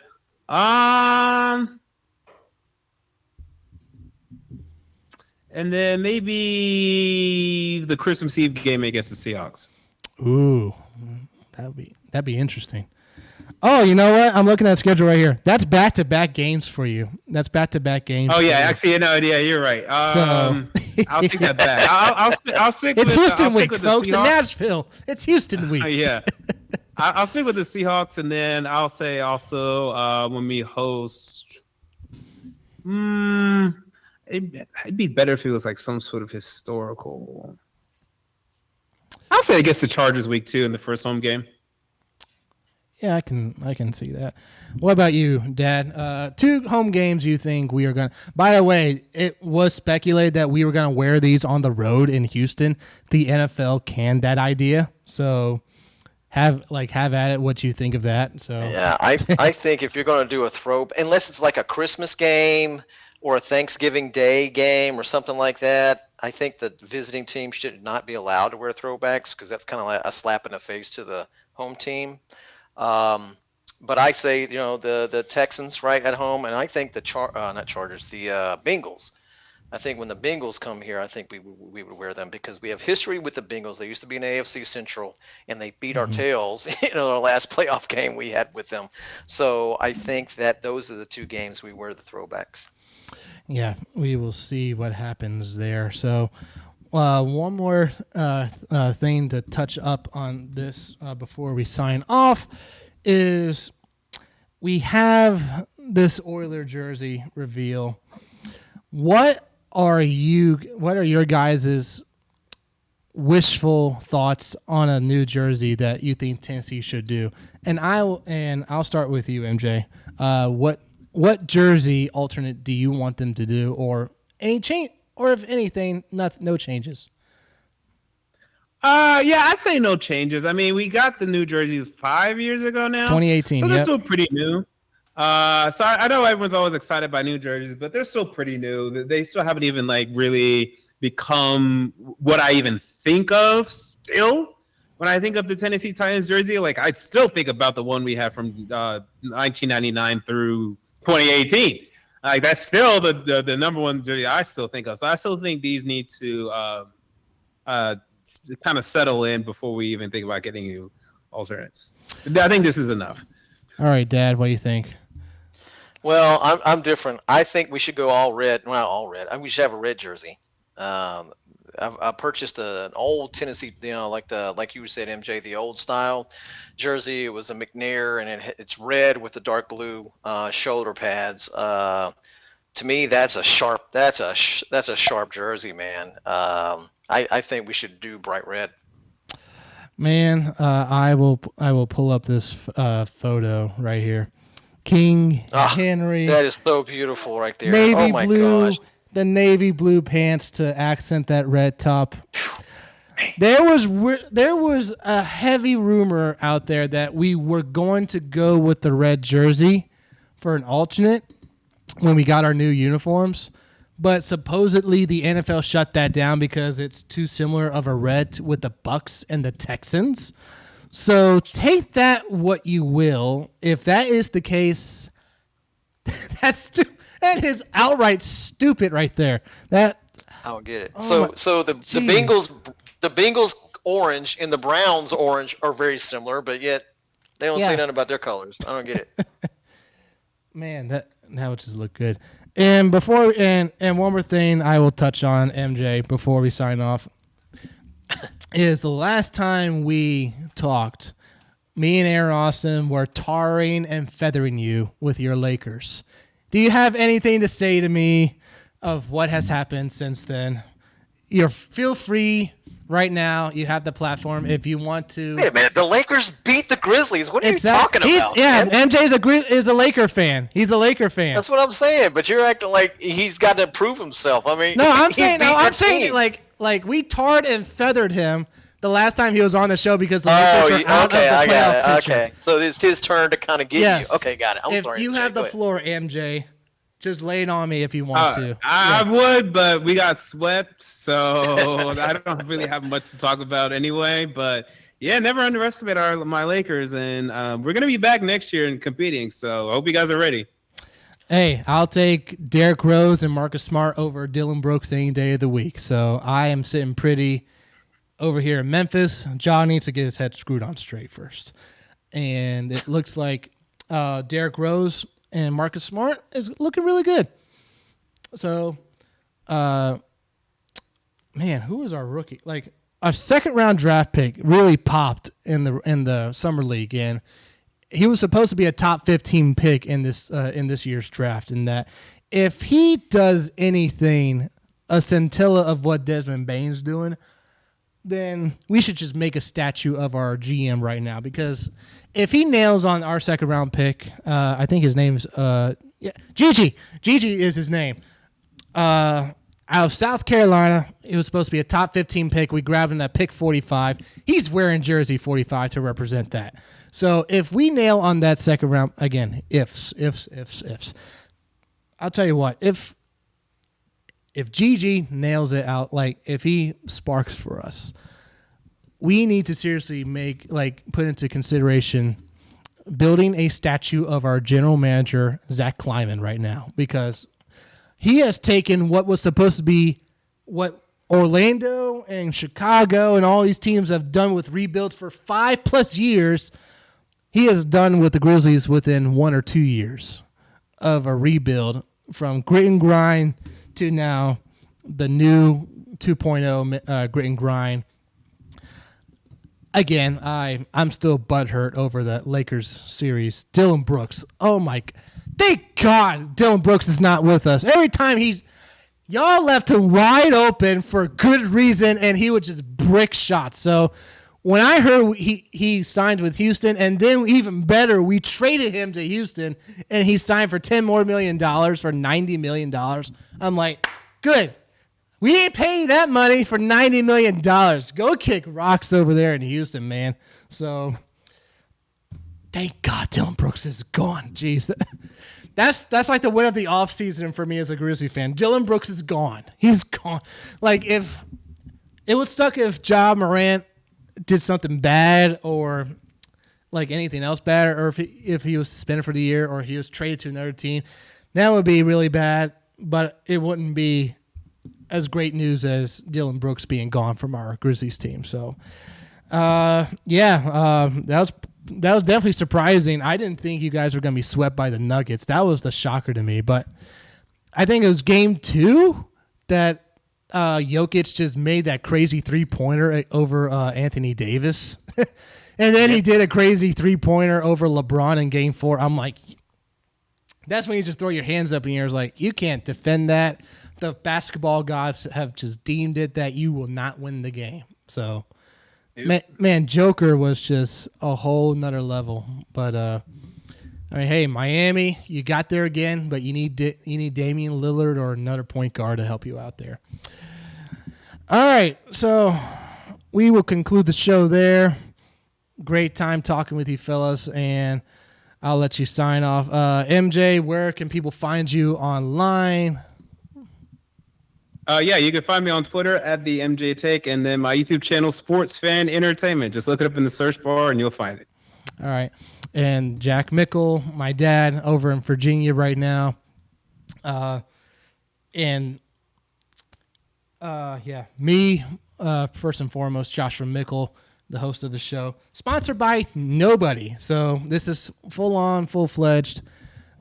And then maybe the Christmas Eve game against the Seahawks. Ooh, that'd be interesting. Oh, you know what? I'm looking at the schedule right here. That's back-to-back games for you. That's back-to-back games. Oh yeah, actually, no, yeah, you're right. I'll take that back. I'll stick. It's with Houston week, with folks, in Nashville. It's Houston week. Yeah, I'll stick with the Seahawks, and then I'll say also when we host. It'd be better if it was like some sort of historical. I'll say against the Chargers week 2 in the first home game. Yeah, I can see that. What about you, Dad? 2 home games you think we are going to... By the way, it was speculated that we were going to wear these on the road in Houston. The NFL canned that idea. So have at it what you think of that. So yeah, I think if you're going to do a throw, unless it's like a Christmas game or a Thanksgiving Day game or something like that, I think the visiting team should not be allowed to wear throwbacks because that's kind of like a slap in the face to the home team. But I say, the Texans right at home, and I think the Bengals. I think when the Bengals come here, I think we would wear them because we have history with the Bengals. They used to be in AFC Central, and they beat our tails in our last playoff game we had with them. So I think that those are the 2 games we wear the throwbacks. Yeah, we will see what happens there. So one more thing to touch up on this before we sign off is we have this Oiler jersey reveal. What are your guys' wishful thoughts on a new jersey that you think Tennessee should do? And I'll start with you, MJ. What jersey alternate do you want them to do, or any change, or if anything, no changes? Yeah, I'd say no changes. I mean, we got the new jerseys 5 years ago now. 2018, so they're still pretty new. So I know everyone's always excited by new jerseys, but they're still pretty new. They still haven't even really become what I even think of still. When I think of the Tennessee Titans jersey, like I still think about the one we had from 1999 through 2018. Like that's still the number one jersey I still think of. So I still think these need to kind of settle in before we even think about getting new alternates. I think this is enough. All right, Dad, what do you think? Well, I'm different. I think we should go all red. Well, all red. We should have a red jersey. I purchased an old Tennessee, like you said, MJ, the old style jersey. It was a McNair, and it's red with the dark blue shoulder pads. To me, that's a sharp jersey, man. I think we should do bright red. Man, I will pull up this photo right here. King Henry. That is so beautiful right there. Navy oh my blue, gosh. the navy blue pants to accent that red top. There was a heavy rumor out there that we were going to go with the red jersey for an alternate when we got our new uniforms. But supposedly the NFL shut that down because it's too similar of a red with the Bucks and the Texans. So take that what you will. If that is the case, that is outright stupid right there. I don't get it. So the Bengals orange and the Browns orange are very similar, but yet they don't say nothing about their colors. I don't get it. Man, that would just look good. And and one more thing I will touch on, MJ, before we sign off, is the last time we talked, me and Aaron Austin were tarring and feathering you with your Lakers. Do you have anything to say to me of what has happened since then? Feel free right now. You have the platform if you want to. Wait a minute. The Lakers beat the Grizzlies. What are you talking about? Yeah, MJ is a Laker fan. He's a Laker fan. That's what I'm saying. But you're acting like he's got to prove himself. I mean, I'm saying like we tarred and feathered him the last time he was on the show because the Lakers are out of the playoff picture. Okay, so it's his turn to kind of get you. Okay, got it. I'm sorry. If you have the floor, MJ, just lay it on me if you want to. I would, but we got swept, so I don't really have much to talk about anyway. But yeah, never underestimate my Lakers, and we're gonna be back next year and competing. So I hope you guys are ready. Hey, I'll take Derrick Rose and Marcus Smart over Dylan Brooks any day of the week. So I am sitting pretty over here in Memphis. John needs to get his head screwed on straight first. And it looks like Derrick Rose and Marcus Smart is looking really good. So, man, who is our rookie? Like, our second-round draft pick really popped in the summer league, and he was supposed to be a top 15 pick in this year's draft. And that if he does anything, a scintilla of what Desmond Bane's doing, then we should just make a statue of our GM right now. Because if he nails on our second round pick, I think his name's Gigi. Gigi is his name. Out of South Carolina, it was supposed to be a top 15 pick. We grabbed him at pick 45. He's wearing jersey 45 to represent that. So if we nail on that second round, again, ifs. I'll tell you what, if Gigi nails it out, like if he sparks for us, we need to seriously put into consideration building a statue of our general manager, Zach Kleiman, right now, because he has taken what was supposed to be what Orlando and Chicago and all these teams have done with rebuilds for 5+ years. He has done with the Grizzlies within 1 or 2 years of a rebuild, from grit and grind to now the new 2.0 grit and grind. Again, I'm still butthurt over the Lakers series. Dylan Brooks. Oh my! Thank God Dylan Brooks is not with us. Every time y'all left him wide open for good reason, and he would just brick shots. So when I heard he signed with Houston, and then even better, we traded him to Houston, and he signed for $10 more million for $90 million. I'm like, good. We ain't paying that money for $90 million. Go kick rocks over there in Houston, man. So thank God Dylan Brooks is gone. Jeez. That's like the win of the offseason for me as a Grizzly fan. Dylan Brooks is gone. He's gone. Like, if it would suck if Ja Morant did something bad or like anything else bad, or if he was suspended for the year or he was traded to another team, that would be really bad. But it wouldn't be as great news as Dylan Brooks being gone from our Grizzlies team. So, that was definitely surprising. I didn't think you guys were going to be swept by the Nuggets. That was the shocker to me. But I think it was game 2 that Jokic just made that crazy 3-pointer over Anthony Davis. And then he did a crazy 3-pointer over LeBron in game 4. I'm like, that's when you just throw your hands up in the air. It's like, you can't defend that. The basketball gods have just deemed it that you will not win the game. So, man, Joker was just a whole nother level. But, I mean, hey, Miami, you got there again, but you need Damian Lillard or another point guard to help you out there. All right, so we will conclude the show there. Great time talking with you fellas, and I'll let you sign off. MJ, where can people find you online? You can find me on Twitter at the MJ Take, and then my YouTube channel, Sports Fan Entertainment. Just look it up in the search bar, and you'll find it. All right. And Jack Mickle, my dad, over in Virginia right now. Me, first and foremost, Joshua Mickle, the host of the show. Sponsored by nobody. So this is full-on, full-fledged.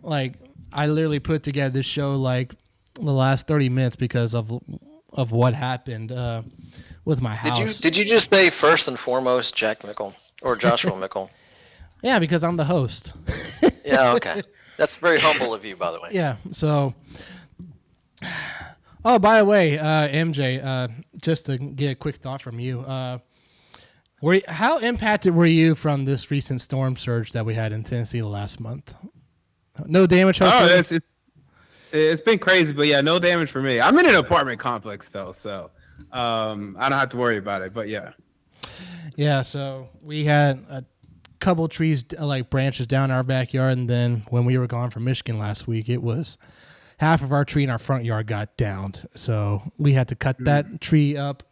Like, I literally put together this show, like, the last 30 minutes because of what happened with my house. Did you just say first and foremost Jack Mickle or Joshua Mickle? Yeah, because I'm the host. Yeah, okay. That's very humble of you, by the way. Yeah, so... Oh, by the way, MJ, just to get a quick thought from you, how impacted were you from this recent storm surge that we had in Tennessee last month? No damage? It's been crazy, but yeah, no damage for me. I'm in an apartment complex though, so I don't have to worry about it. But yeah. Yeah, so we had a couple trees, like branches down our backyard, and then when we were gone from Michigan last week, it was half of our tree in our front yard got downed. So we had to cut that tree up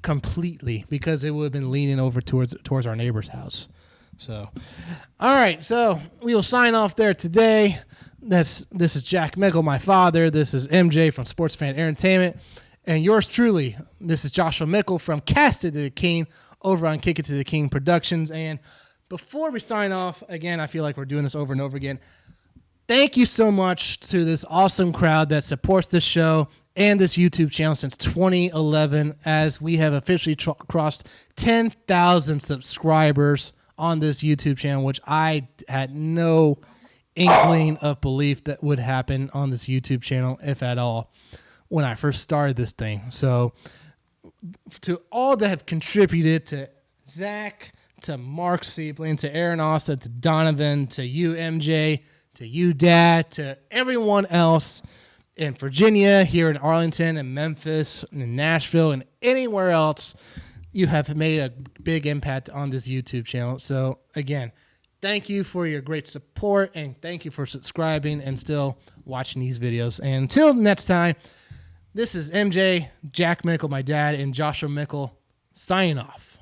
completely because it would have been leaning over towards our neighbor's house. So, all right, so we will sign off there today. This is Jack Mickle, my father. This is MJ from Sports Fan Entertainment. And yours truly, this is Joshua Mickle from Cast It to the King over on Kick It to the King Productions. And before we sign off, again, I feel like we're doing this over and over again. Thank you so much to this awesome crowd that supports this show and this YouTube channel since 2011, as we have officially crossed 10,000 subscribers on this YouTube channel, which I had no inkling of belief that would happen on this YouTube channel, if at all, when I first started this thing. So to all that have contributed, to Zach, to Mark Siebling, to Aaron Austin, to Donovan, to you, MJ, to you, Dad, to everyone else in Virginia, here in Arlington and Memphis and Nashville and anywhere else, you have made a big impact on this YouTube channel. So again, thank you for your great support, and thank you for subscribing and still watching these videos. And until next time, this is MJ, Jack Mickle, my dad, and Joshua Mickle signing off.